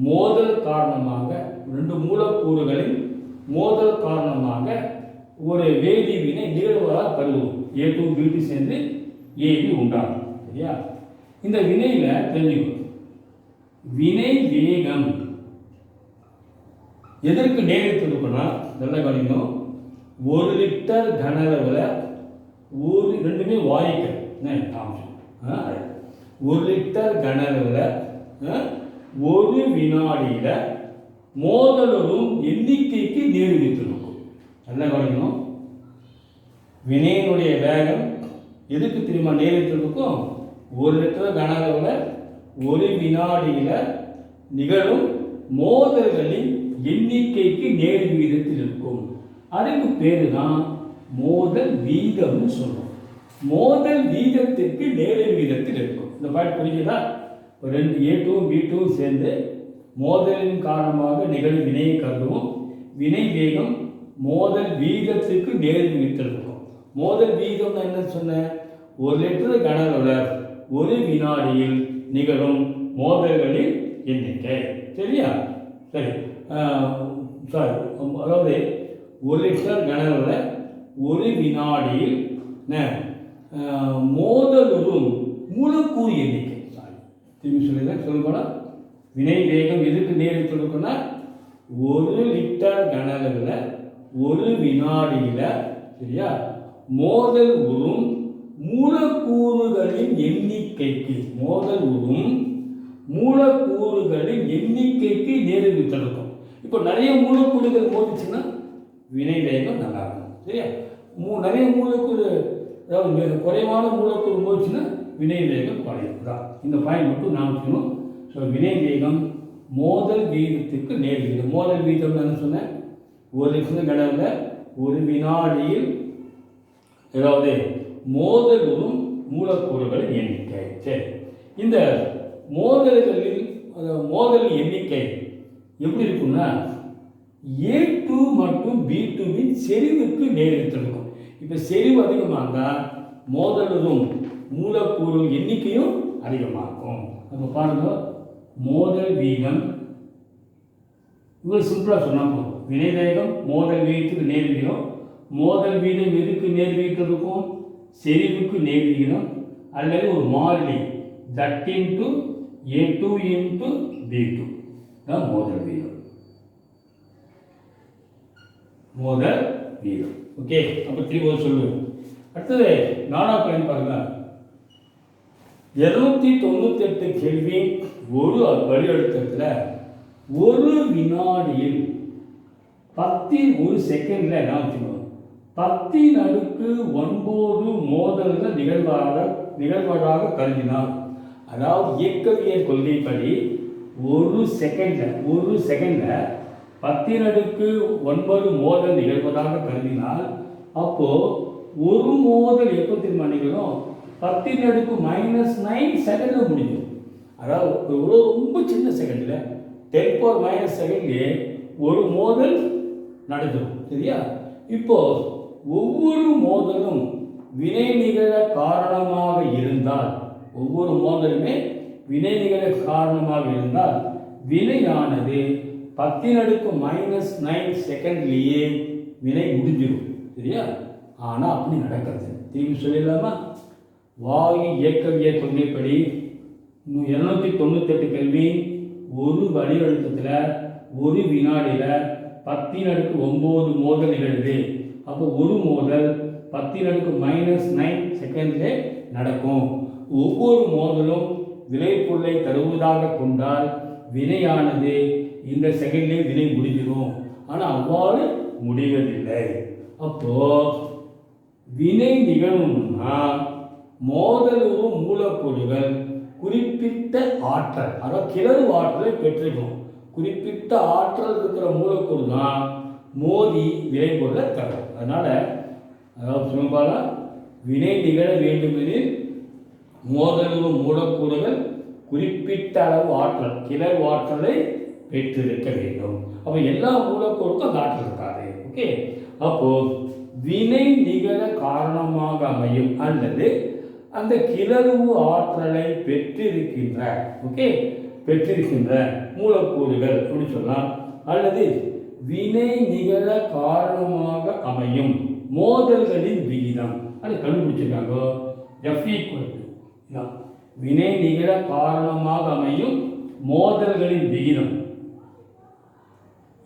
மோதல் காரணமாக 2 மூலக்கூறுகளின் மோதல் காரணமாக ஒரு வேதி வினை நிகழ்வதாக கருதுவோம். A2 B2 சேர்ந்து AB உண்டாகும். சரியா? இந்த வினையில் தெரிஞ்சுக்கணும், வினை வேகம் எதற்கு நேரத்தில் இருக்குன்னா நல்ல கவனிக்கணும். 1 லிட்டர் கன அளவில் ரெண்டுமே வாயுக்கள். 1 லிட்டர் கன அளவில் 1 வினாடியில் மோதலும் எண்ணிக்கைக்கு நேர் விகிதத்திருக்கும். நல்லா கவனிக்கணும். வினையினுடைய வேகம் எதுக்கு தெரியுமா நேர் விகிதத்திருக்கும்? 1 லிட்டர் கன அளவில் 1 வினாடியில் நிகழும் மோதல்களின் எண்ணிக்கைக்கு நேர் விகிதத்தில் இருக்கும். அதுக்கு பேரு தான் மோதல் வீதம்னு சொல்றோம். மோதல் வீதத்திற்கு நேர் விகிதத்தில் இருக்கும். இந்த பாட்டு புரியுதா? 2 A2 B2 சேர்ந்து மோதலின் காரணமாக நிகழும் வினையை கருதுவோம். வினை வேகம் மோதல் வீதத்துக்கு நேர் விகிதத்தில் இருக்கும். மோதல் வீதம் என்ன சொன்ன? 1 லிட்டர் கன அளவில் 1 வினாடியில் நிகழும் மோதல்களின் எண்ணிக்கை. சரியா? சரி, அதாவது 1 லிட்டர் கன அளவில் 1 வினாடியில் மோதலுறும் மூலக்கூறு எண்ணிக்கை. திரும்பி சொல்லுங்க. வினை வேகம் எதுக்கு நேரிட்டு இருக்குன்னா 1 லிட்டர் கன அளவில் 1 வினாடியில் சரியா மோதல் உறும் மூலக்கூறுகளின் எண்ணிக்கைக்கு நேரிட்டு இருக்கும். இப்போ நிறைய மூலக்கூறுகள் மோதிச்சுன்னா வினை வேகம் நல்லா இருக்கும். சரியா நிறைய மூலக்கூறு அதாவது குறைவான மூலக்கூறு மோதிச்சுன்னா வினை வேகம் குறையும் தான். இந்த பாயிண்ட் மட்டும் நான் வச்சுக்கணும். ஸோ வினை வேகம் மோதல் வீதத்துக்கு நேர் வீதம். மோதல் வீதம் நான் சொன்னேன் 1 லிட்டர் கடவுள் 1 வினாடியில் ஏதாவது மோதல் வரும் மூலக்கூறுகளின் எண்ணிக்கை. சரி, இந்த மோதல் எண்ணிக்கை எப்படி இருக்குன்னா A2 மற்றும் B2வின் செறிவுக்கு நேரிட்டு இருக்கும். இப்போ செறிவு அதிகமாக இருந்தால் மோதலும் மூலக்கூறு எண்ணிக்கையும் அதிகமாகும். அப்போ பாருங்க, மோதல் வீதம் இவ்வளோ சிம்பிளாக சொன்னால் போதும். வினை வேகம் மோதல் வீதத்துக்கு நேர் வீதம். மோதல் வீதம் எதுக்கு நேர் வீதம் இருக்கும்? செறிவுக்கு நேர் வீதம் அல்லது ஒரு மாறிலி that into A2 into B2 தான் மோதல் வீதம். ஓகே, அப்போ திரும்ப சொல்லுவோம். அடுத்தது 4வது பாயிண்ட் பாருங்க. 298 கெல்வின் ஒரு வழியழுத்தத்தில் 1 வினாடியில் 10 செகண்டில் என்ன வச்சுக்கணும் 10⁻9 மோதல்கள் நிகழ்வதாக கருதினார். அதாவது இயக்கவியல் கொள்கைப்படி 1 செகண்டில் 10⁻9 மோதல் நிகழ்வதாக கருதினால் அப்போது ஒரு மோதல் எப்போ திரும்ப நிகழும் 10⁻⁻9 செகண்டில் முடியும். அதாவது ரொம்ப சின்ன செகண்டில் 10⁻⁻ செகண்ட்லேயே ஒரு மோதல் நடந்துடும். சரியா? இப்போ ஒவ்வொரு மோதலும் வினை நிகழ காரணமாக இருந்தால் வினையானது 10⁻⁻9 செகண்ட்லேயே வினை முடிஞ்சிடும். சரியா? ஆனால் அப்படி நடக்கிறது. திரும்பி சொல்லிடலாமா? வாயு இயக்கவியல் கொள்கைப்படி 298 கெல்வின் ஒரு வழியழுத்தத்தில் 1 வினாடியில் 10⁻9 மோதல் நிகழ்வு. அப்போ ஒரு மோதல் 10⁻⁻9 செகண்டிலே நடக்கும். ஒவ்வொரு மோதலும் விளைபொருளை தருவதாக கொண்டால் வினையானது இந்த செகண்ட்லேயே வினை முடிஞ்சிடும். ஆனால் அவ்வாறு முடிவதில்லை. அப்போ வினை நிகழும்னா மோதலும் மூலக்கூறுகள் குறிப்பிட்ட ஆற்றல், அதாவது கிளறு ஆற்றலை பெற்றிருக்கும். குறிப்பிட்ட ஆற்றல் இருக்கிற மூலக்கூறு தான் மோதி விளைபொருளை தரும். அதனால் அதாவது சும்மால வினை நிகழ வேண்டுமெனில் மோதலும் மூலக்கூறுகள் குறிப்பிட்ட அளவு ஆற்றல் கிளறு ஆற்றலை பெற்றிருக்க வேண்டும். அப்போ எல்லா மூலக்கூறுக்கும் அந்த ஆற்றல் இருக்காது. ஓகே, அப்போது வினை நிகழ காரணமாக அமையும் அல்லது அந்த கிளர்வு ஆற்றலை பெற்றிருக்கின்ற மூலக்கூறுகள் அப்படி சொல்லலாம். அல்லது வினை நிகழ காரணமாக அமையும் மோதல்களின் விகிதம் அது கண்டுபிடிச்சிருக்காங்க. F = வினை நிகழ காரணமாக அமையும் மோதல்களின் விகிதம்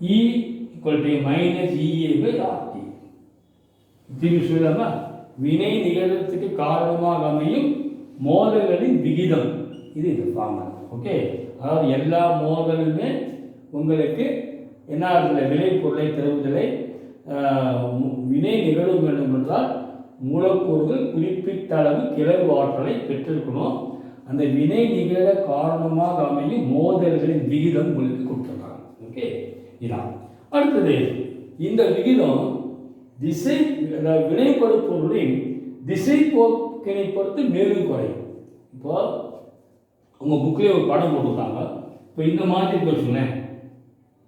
E = -EA/RT. திரும்பி சொல்லலாமா? வினை நிகழ்வதற்கு காரணமாக அமையும் மோதல்களின் விகிதம் இது ஃபார்முலா. ஓகே, அதாவது எல்லா மோதலுமே உங்களுக்கு என்ன விளைபொருளை தருவதில்லை. வினை நிகழும் வேண்டும் என்றால் மூலக்கூறுகள் குறிப்பிட்ட அளவு கிளர்வு ஆற்றலை பெற்றிருக்கணும். அந்த வினை நிகழ காரணமாக அமையும் மோதல்களின் விகிதம் உங்களுக்கு கொடுத்துருக்காங்க. ஓகே, இதான். அடுத்தது இந்த விகிதம் வினைப்படுப்பொருளின் திசை போக்கினை பொறுத்து மேலும் குறையும். இப்போ உங்கள் புக்கிலே ஒரு படம் போட்டுருக்காங்க. இப்போ இந்த மாதிரி வச்சுங்களேன்,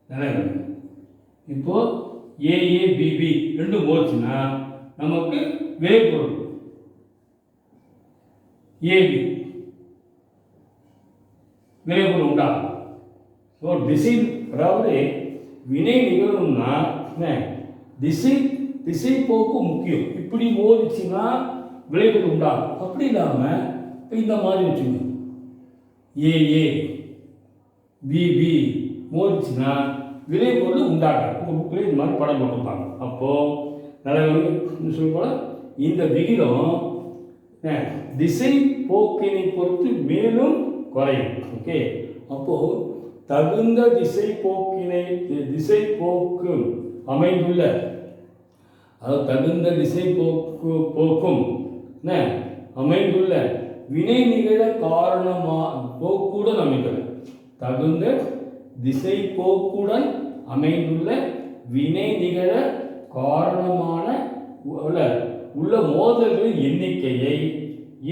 நிறைய இப்போ AABB ரெண்டும் போச்சுன்னா நமக்கு விளைபொருள் AB விளைபொருள் உண்டாகும். ஸோ அதாவது வினை நிகழணும்னா திசை போக்கு முக்கியம். இப்படி மோதிச்சுன்னா விளைவுகள் உண்டாகும். அப்படி இல்லாமல் இந்த மாதிரி வச்சுக்கணும், ஏஏ பிபி மோதிச்சுன்னா விளைபொருள் உண்டாகாது. உங்கள் புக்கில் இந்த மாதிரி படம் போட்டிருப்பாங்க. அப்போது நல்ல சொல்ல இந்த விகிதம் திசை போக்கினை பொறுத்து மேலும் குறையும். ஓகே, அப்போது தகுந்த திசை போக்கு அமைந்துள்ள, அதாவது தகுந்த திசை போக்கும் அமைந்துள்ள வினை நிகழ போக்குடன் அமைந்துள்ள, தகுந்த திசை போக்குடன் அமைந்துள்ள வினை நிகழ காரணமான உள்ள மோதல்களின் எண்ணிக்கையை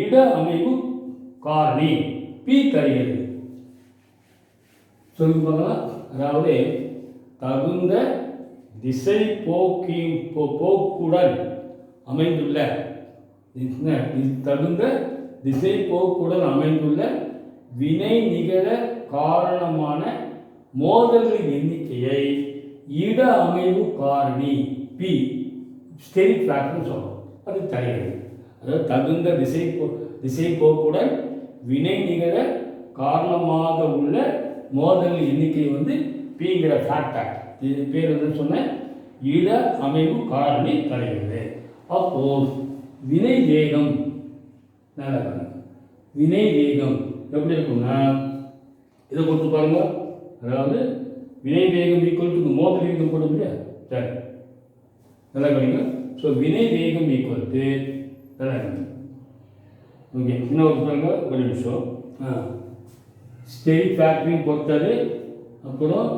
இட அமைவு காரணி பி தருகிறது. சொல்லுங்க, அதாவது தகுந்த திசை போக்குடன் அமைந்துள்ள, தகுந்த திசை போக்குடன் அமைந்துள்ள வினை நிகழ காரணமான மோதல்களின் எண்ணிக்கையை இட அமைவு காரணி பி ஸ்டெரிக் ஃபேக்டர்னு சொல்றோம். அது தருகிறது. அதாவது தகுந்த திசை போக்குடன் வினை நிகழ காரணமாக உள்ள மோதல் எண்ணிக்கை பிங்கிற ஃபேக்டர், இது பேர் சொன்ன இட அமைவு காரணி தருகிறது. அப்போ வினை வேகம் எப்படி இருக்கும்னா இதை கொடுத்து பாருங்க. அதாவது வினை வேகம் ஈக்குவல் டு மோதல் வேகம் போட முடியாது. சரி, நல்லா கவனிங்க. ஸோ வினை வேகம் ஈக்குவல் டு நல்லா ஓகே. இன்னொரு பாருங்க, ஒரு நிமிஷம். ஸ்டெரிக் ஃபேக்டரிங் பொறுத்தது. அப்புறம்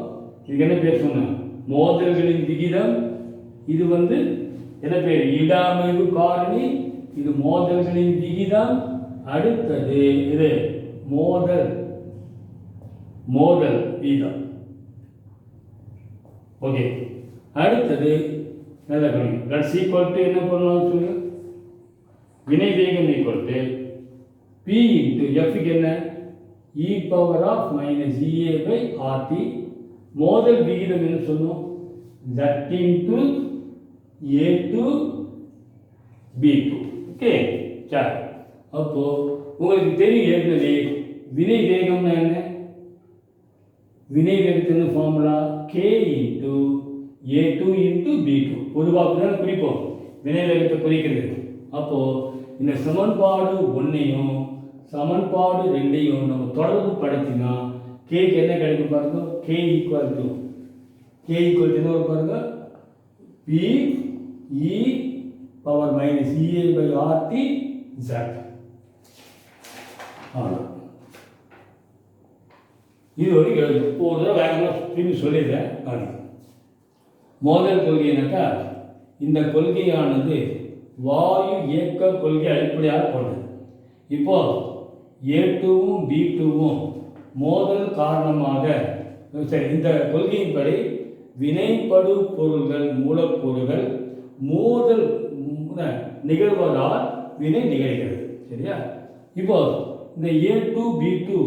இதுக்கு என்ன பேர் சொன்னேன், மோதல்களின் விகிதம். இது என்ன பேர், இட அமைவு காரணி. இது மோதல்களின் விகிதம். அடுத்தது இது மோதல் வீதம். ஓகே, அடுத்தது நல்ல கவனிங்க. தட்ஸ் ஈக்குவல் டு என்ன பண்ணலாம் சொல்லுங்க, வினை வேகம் ஈக்குவல் டு பி இன்டு எஃப்க்கு என்ன, E power of minus E A by RT. மோதல் விகிதம் என்ன சொன்னோம், that into A two B two. Okay, சரி. அப்போ உங்களுக்கு தெரியும் ஏற்கனவே வினை வேகம்னா என்ன, வினை வேகத்தின் ஃபார்முலா கே இன்டு ஏ டூ இன்டு பி டூ. பொதுவாக தான் குறிப்போம் வினை வேகத்தை குறிக்கிறது. அப்போது இந்த சமன்பாடு 1ஐயும் சமன்பாடு 2ஐயும் நம்ம தொடர்பு படுத்தினா கேக்கு என்ன கிடைக்கும் பாருங்க, கே ஈக்குவல் டு என்ன பாருங்க, P E power minus E A by RT Z. இது வரைக்கும் எழுது. ஒரு தடவை வேகமாக திரும்பி சொல்லிடுறேன். மோதல் கொள்கை என்னக்கா, இந்த கொள்கையானது வாயு இயக்க கொள்கை அடிப்படையாக கொண்டது. இப்போ A2வும் B2வும் மோதல் காரணமாக, சரி, இந்த கொள்கையின்படி வினைப்படு பொருள்கள் மூலக்கூறுகள் மோதல் நிகழ்வதால் வினை நிகழ்கிறது. சரியா? இப்போ இந்த A2 B2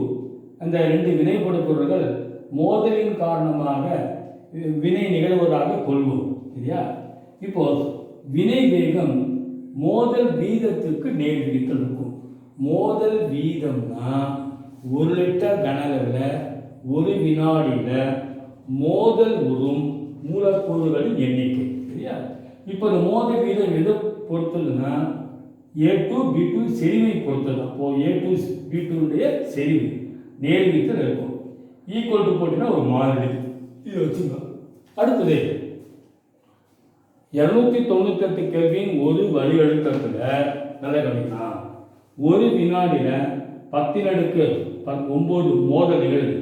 அந்த ரெண்டு வினைப்படு பொருள்கள் மோதலின் காரணமாக வினை நிகழ்வதாக கொள்வோம். சரியா? இப்போ வினை வேகம் மோதல் வீதத்துக்கு நேர் விகிதத்தில் இருக்கும். மோதல் வீதம்னா 1 லிட்டர் கனஅளவில் 1 வினாடியில் மோதல் உறும் மூலக்கூறுகளின் எண்ணிக்கை. சரியா? இப்போ இந்த மோதல் வீதம் எதை பொறுத்ததுன்னா A2 B2 செறிவை பொறுத்தது. அப்போது A2 B2 செறிவு நேர் விகிதத்தில் இருக்கும். ஈக்குவல் டு போட்டினா ஒரு மாதிரி இது வச்சுங்க. அடுத்தது 298 கெல்வின் ஒரு வரி அழுத்தத்தில் நல்ல கவனிக்கலாம். 1 வினாடியில் 10⁻9 மோதல் நிகழுது.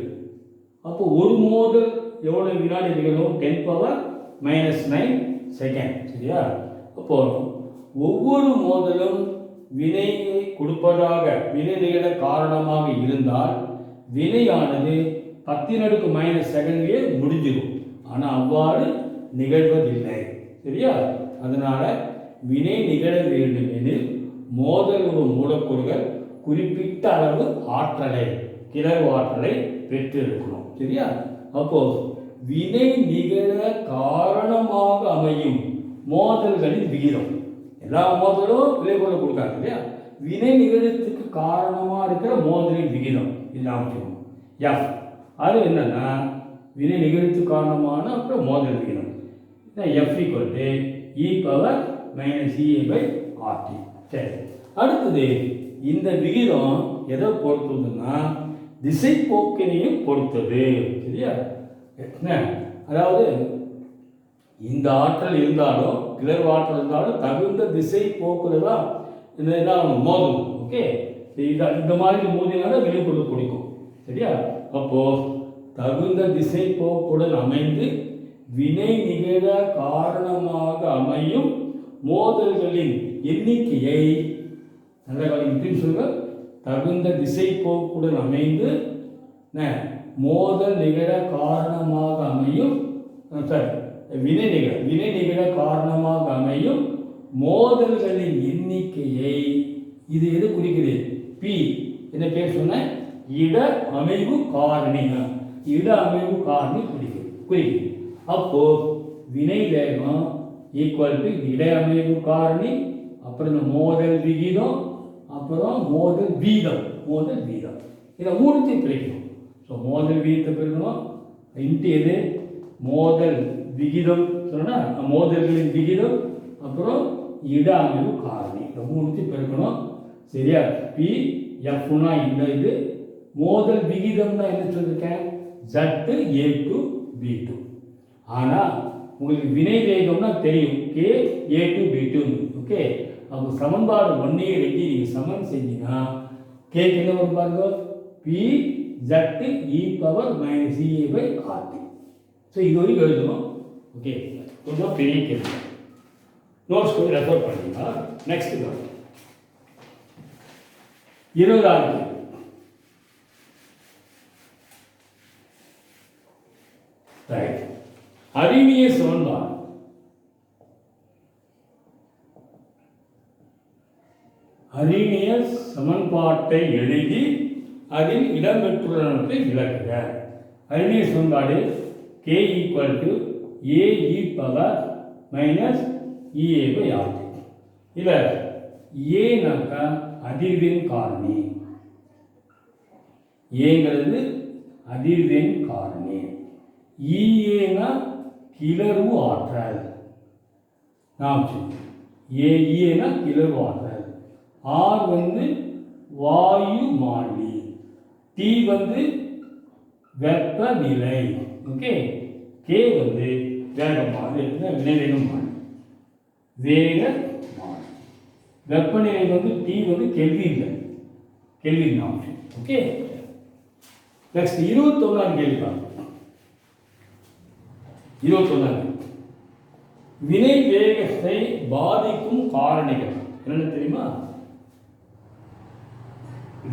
அப்போ ஒரு மோதல் எவ்வளோ வினாடி நிகழும், 10⁻−9 செகண்ட். சரியா? அப்போ ஒவ்வொரு மோதலும் வினையை கொடுப்பதாக வினை நிகழ காரணமாக இருந்தால் வினையானது 10⁻⁻ செகண்ட்லேயே முடிஞ்சிடும். ஆனால் அவ்வாறு நிகழ்வதில்லை. சரியா? அதனால வினை நிகழ வேண்டும் எனில் மோதல் மூலக்கூறுகள் குறிப்பிட்ட அளவு ஆற்றலை, கிளர்வு ஆற்றலை பெற்றிருக்கணும். சரியா? அப்போ வினை நிகழ காரணமாக அமையும் மோதல்களின் விகிதம் எல்லா மோதலும் விளைபொருளை கொடுக்காது இல்லையா. வினை நிகழ்த்துக்கு காரணமாக இருக்கிற மோதலின் விகிதம் இது அமைக்கணும் எஃப். அது என்னன்னா வினை நிகழ்த்து காரணமான அப்புறம் மோதல் விகிதம் F equal to E power minus EA/RT. சரி, அடுத்தது இந்த விகிதம் எதை பொறுத்ததுன்னா திசை போக்கினையும் பொறுத்தது. சரியா, அதாவது இந்த ஆற்றல் இருந்தாலும் கிளர்வு ஆற்றல் இருந்தாலும் தகுந்த திசை போக்குல தான் இந்த மோதல். ஓகே, இந்த மாதிரி மோதினால விளைபொருள் பிடிக்கும். சரியா, அப்போ தகுந்த திசை போக்குடன் அமைந்து வினை நிகழ காரணமாக அமையும் மோதல்களின் எண்ணிக்கையை நல்ல சொல்லுங்க. தகுந்த திசை போக்குடன் அமைந்து மோதல் நிகழ காரணமாக அமையும் வினை நிகழ காரணமாக அமையும் மோதல்களின் எண்ணிக்கையை இது எது குறிக்குது? பி. என்ன பேர் சொன்ன? இட அமைவு காரணி. இட அமைவு காரணி குறிக்குது. அப்போ வினை வேகம் ஈக்குவல் டு இட அமைவு காரணி, அப்புறம் இந்த மோதல் விகிதம், அப்புறம் மோதல் வீதம். இதை மூணுத்தையும் பிரிக்கணும். ஸோ மோதல் வீதத்தை பிரிக்கணும் இன்ட்டு எது? மோதல் விகிதம் சொன்னா மோதல்களின் விகிதம், அப்புறம் இட அமைவு காரணி. இந்த மூணுத்தையும் பெருக்கணும். சரியா, பி எஃப்னா இந்த இது மோதல் விகிதம்னா என்ன சொல்லியிருக்கேன்? ZA/B2. ஆனால் உங்களுக்கு வினை வேகம்னா தெரியும், KA/B2. ஓகே, அப்போ சமன்பாடு 1 2 நீங்கள் சமன் செஞ்சீங்கன்னா கேக்கு என்ன வரும் பாருங்க? PZE⁻EA/RT. ஸோ இது வரைக்கும் எழுதணும். ஓகே, கொஞ்சம் பெரிய கேள்வி. நோட்ஸ் கொஞ்சம் ரெஃபர் பண்ணிங்களா? Next 20ஆவது right. அறிவிய சமன்பாடு. அறிவிய சமன்பாட்டை எழுதி அதில் இடம்பெற்றுள்ளவற்றை விளக்குக. அறிவிய சமன்பாடு K = AE⁻−EA/RT. இதில் ஏனாக்கா அதிர்வெண் காரணி, ஏங்கிறது அதிர்வெண் காரணி, ஈஏனா கிளர்வு ஆற்றல், ஏஏனா கிளர்வு ஆற்றல், ஆர் வாயு மாறி, டி வெப்பநிலை, ஓகே, கே வேகமானது, வினைவேகம் மாறி, வேக மாறி, வெப்பநிலை T kelvin option. Okay, next 21ஆம் கேள்வி பாருங்க. 21 வினை வேகத்தை பாதிக்கும் காரணிகள் என்ன தெரியுமா?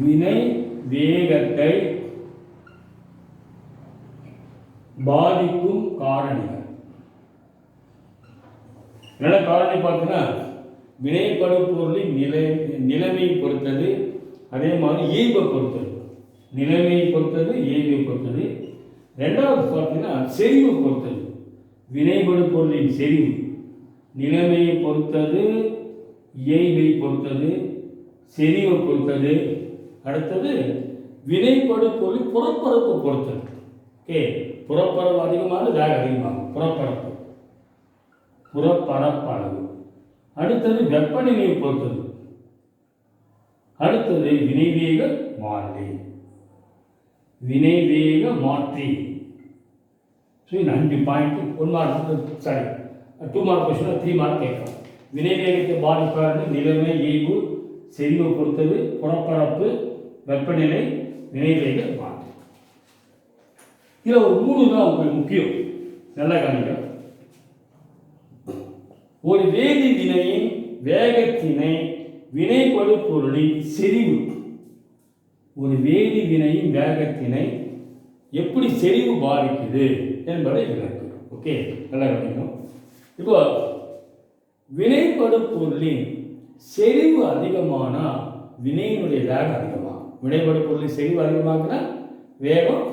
வினை வேகத்தை பாதிக்கும் காரணிகள் என்ன காரணி பார்த்தீங்கன்னா வினைப்படும் பொருளின் நிலைமையை பொறுத்தது, அதே மாதிரி இயல்பை பொறுத்தது, நிலைமையை பொறுத்தது, இயல்பை பொறுத்தது. ரெண்டாவது பார்த்தீங்கன்னா செறிவு பொறுத்தது, வினைப்படும் பொருளின் செறிவு நிலைமையை பொறுத்தது, இயல்பை பொறுத்தது, செறிவை பொறுத்தது. அடுத்தது வினைப்படும் பொருளின் புறப்பரப்பு பொறுத்தது. ஓகே, புறப்பரப்பு அதிகமான வேக அதிகமாகும், புறப்பரப்பளவு. அடுத்தது வெப்பநிலையை பொறுத்தது. அடுத்தது வினைவேக மாற்றி, வினைவேக மாற்றி. ஸோ இந்த 5 point 1 mark, sorry 2 mark question 3 mark கேட்கலாம். வினைவேகத்தை பாதிப்பான நிலைமை, இயல்பு, செறிவை பொறுத்தது, புறப்பரப்பு, வெப்பநிலை, வினைவேக மாற்றி. இதில் ஒரு 3 தான் உங்களுக்கு முக்கியம், நல்லா கவனிக்க. ஒரு வேதி வினையின் வேகத்தினை வினைப்படு பொருளின் செறிவு, ஒரு வேதி வினையின் வேகத்தினை எப்படி செறிவு பாதிக்குது என்பதை விளக்குறோம். ஓகே, நல்லா கவனிக்கணும். இப்போ வினைப்படு பொருளின் செறிவு அதிகமானால் வினையினுடைய வேகம் அதிகமாகும். வினைப்படு பொருளின் செறிவு அதிகமாகுனா வேகம்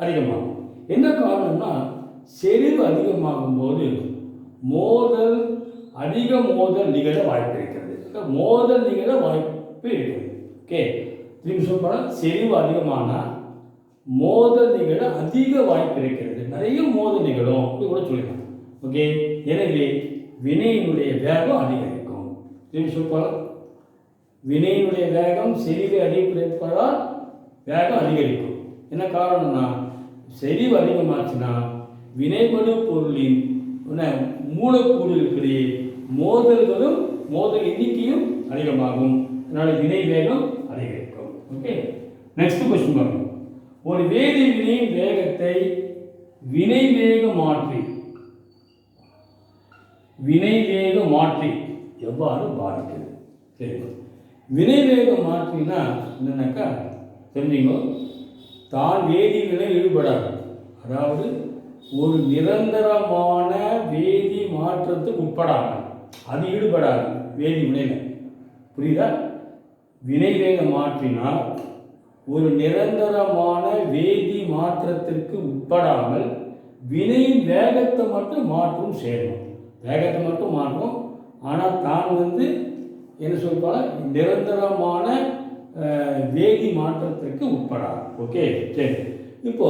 அதிகமாகும். என்ன காரணம்னா செறிவு அதிகமாகும் போது மோதல் அதிக மோதல் நிகழ வாய்ப்பு இருக்கிறது. மோதல் நிகழ வாய்ப்பு இருக்கிறது. ஓகே, திரும்பி சொல்லப்போனால் செறிவு அதிகமானால் மோதல் நிகழ அதிக வாய்ப்பு இருக்கிறது. நிறைய மோதல் நிகழும் அப்படி கூட சொல்லிக்கலாம். ஓகே, எனவே வினையினுடைய வேகம் அதிகரிக்கும். திரும்பி சொல்லப்போனால் வினையினுடைய வேகம் செறிவு அதிகரிப்பதால் வேகம் அதிகரிக்கும். என்ன காரணம்னா செறிவு அதிகமாச்சுன்னா வினைபடு பொருளின் மூலக்கூறுகளுக்கிடையே மோதல் எண்ணிக்கையும் அதிகமாகும். அதனால் வினை வேகம் அதிகரிக்கும். ஓகே, நெக்ஸ்ட் கொஸ்டின் பாருங்க. ஒரு வேதி வினையின் வேகத்தை வினை வேக மாற்றி எவ்வாறு பாதிக்கிறது? சரிங்களா? வினை வேக மாற்றினா என்னன்னாக்கா தெரிஞ்சுங்க, தான் வேதிவினை ஈடுபடாது. அதாவது ஒரு நிரந்தரமான வேதி மாற்றத்துக்கு உட்படாது, அது ஈடுபடாது வேதி வினையில். புரியுதா? வினை வேக மாற்றினால் ஒரு நிரந்தரமான வேதி மாற்றத்திற்கு உட்படாமல் வினையின் வேகத்தை மட்டும் மாற்றும் செய்யணும். வேகத்தை மட்டும் மாற்றும். ஆனால் தான் என்ன சொல்வாங்க, நிரந்தரமான வேதி மாற்றத்திற்கு உட்படாது. ஓகே, சரி. இப்போ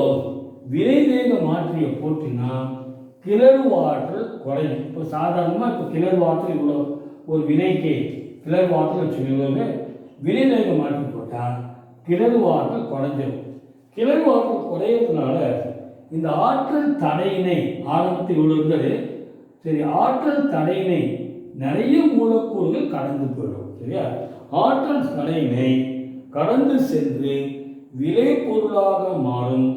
வினை வேக மாற்றியை போட்டினா கிளர்வு ஆற்றல் குறையும். இப்போ சாதாரணமாக இப்போ கிளர்வு ஆற்றல் இவ்வளோ ஒரு வினைக்கு கிளர்வு ஆற்றல் வச்சுக்கோங்க, வினை வேக மாற்றி போட்டால் கிளர்வு ஆற்றல் குறைஞ்சிடும். கிளர்வு ஆற்றல் குறையிறதுனால இந்த ஆற்றல் தடையினை ஆரம்பத்தில் உள்ளது. சரி, ஆற்றல் தடையினை நிறைய மூலக்கூறுகள் கடந்து போயிடும். சரியா? ஆற்றல் தடையினை கடந்து சென்று விளைபொருளாக மாறும்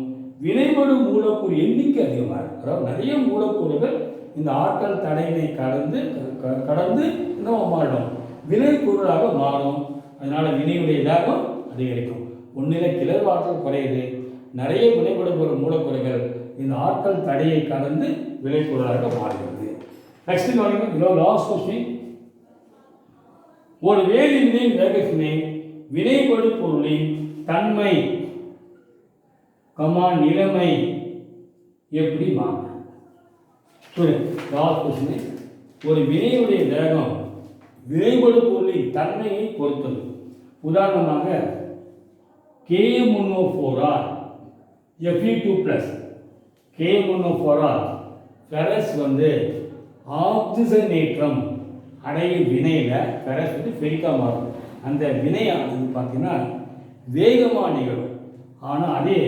வினைபடு மூலக்கூறு எண்ணிக்கை அதிகமாக இருக்கும். அதாவது நிறைய மூலக்கூறுகள் இந்த ஆற்றல் தடையினை கடந்து என்ன மாறும், விளைபொருளாக மாறும். அதனால வினையுடைய வேகம் அதிகரிக்கும். ஒன்றில் கிளர்வு ஆற்றல் குறையுது, நிறைய வினைபடுபொருள் மூலக்கூறுகள் இந்த ஆற்றல் தடையை கடந்து விளைபொருளாக மாறுகிறது. நெக்ஸ்ட் கவனிங்க, லாஸ்ட் கொஸ்டின். ஒரு வேதி வினையின் வேகத்தினை வினைபடு பொருளின் தன்மை நிலைமை எப்படி மாறும்? Last question. ஒரு வினையுடைய வேகம் வினைபடு பொருளின் தன்மையை பொறுத்தது. உதாரணமாக K3O4R Fe2+, K3O4R ஃபெரஸ் ஆக்சிஜனேற்றம் அடையும் வினையில் ஃபெரஸ் ஃபெரிக்காக மாறும். அந்த வினையானது பார்த்தீங்கன்னா வேகமாக நிகழும். ஆனால் அதே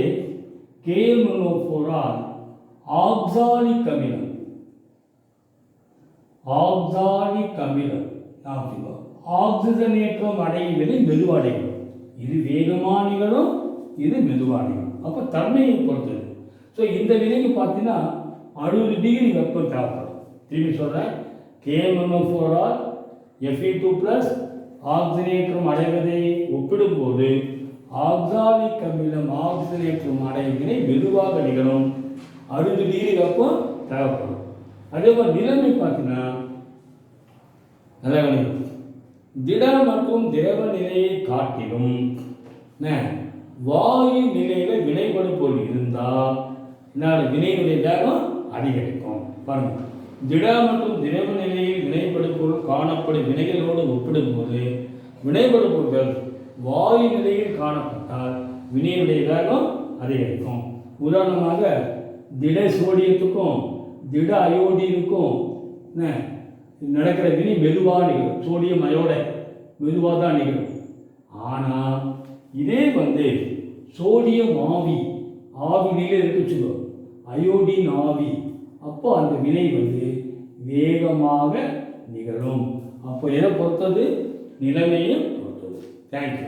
K3O4R ஆக்சாலிக் அமிலம் ஆக்சிஜனேற்றம் அடையும் வினை மெதுவாக நிகழும். இது வேகமாக நிகழும், இது மெதுவாக நிகழும். அப்போ தன்மையை பொறுத்தது. ஸோ இந்த வினைக்கு பார்த்தீங்கன்னா 60 டிகிரி வெப்பம் தேவைப்படும். திரும்பி சொல்கிறேன், K3O4R Fe2+ ஆக்சிஜனேற்றம் அடைவதை ஒப்பிடும்போது ஆக்சாலிக் அமிலம் ஆக்சிஜனேற்றம் அடையும் வினை மெதுவாக நிகழும். 60 டிகிரி வெப்பம் தேவைப்படும். அதே மாதிரி நிலைமை பார்த்தீங்கன்னா திட மற்றும் திரவ நிலையை காட்டிலும் வாயு நிலையில் வினைபடு பொருள் இருந்தால் வினையுடைய வேகம் அதிகரிக்கும். பாருங்க, திட மற்றும் திரவ நிலையில் வினைபடு பொருள் காணப்படும் வினைகளோடு ஒப்பிடும்போது வினைபடு பொருட்கள் வாயு நிலையில் காணப்பட்டால் வினையுடைய வேகம் அதிகரிக்கும். உதாரணமாக திட சோடியத்துக்கும் திட அயோடினுக்கும் நடக்கிற வினை மெதுவாக நிகழும். சோடியம் அயோட மெதுவாக தான் நிகழும். ஆனால் இதே சோடியம் ஆவியிலே இருக்குச்சுக்கோ, அயோடின் ஆவி, அப்போ அந்த வினை வேகமாக நிகழும். அப்போ எதை பொறுத்தது? நிலைமையும் பொறுத்தது. தேங்க்யூ.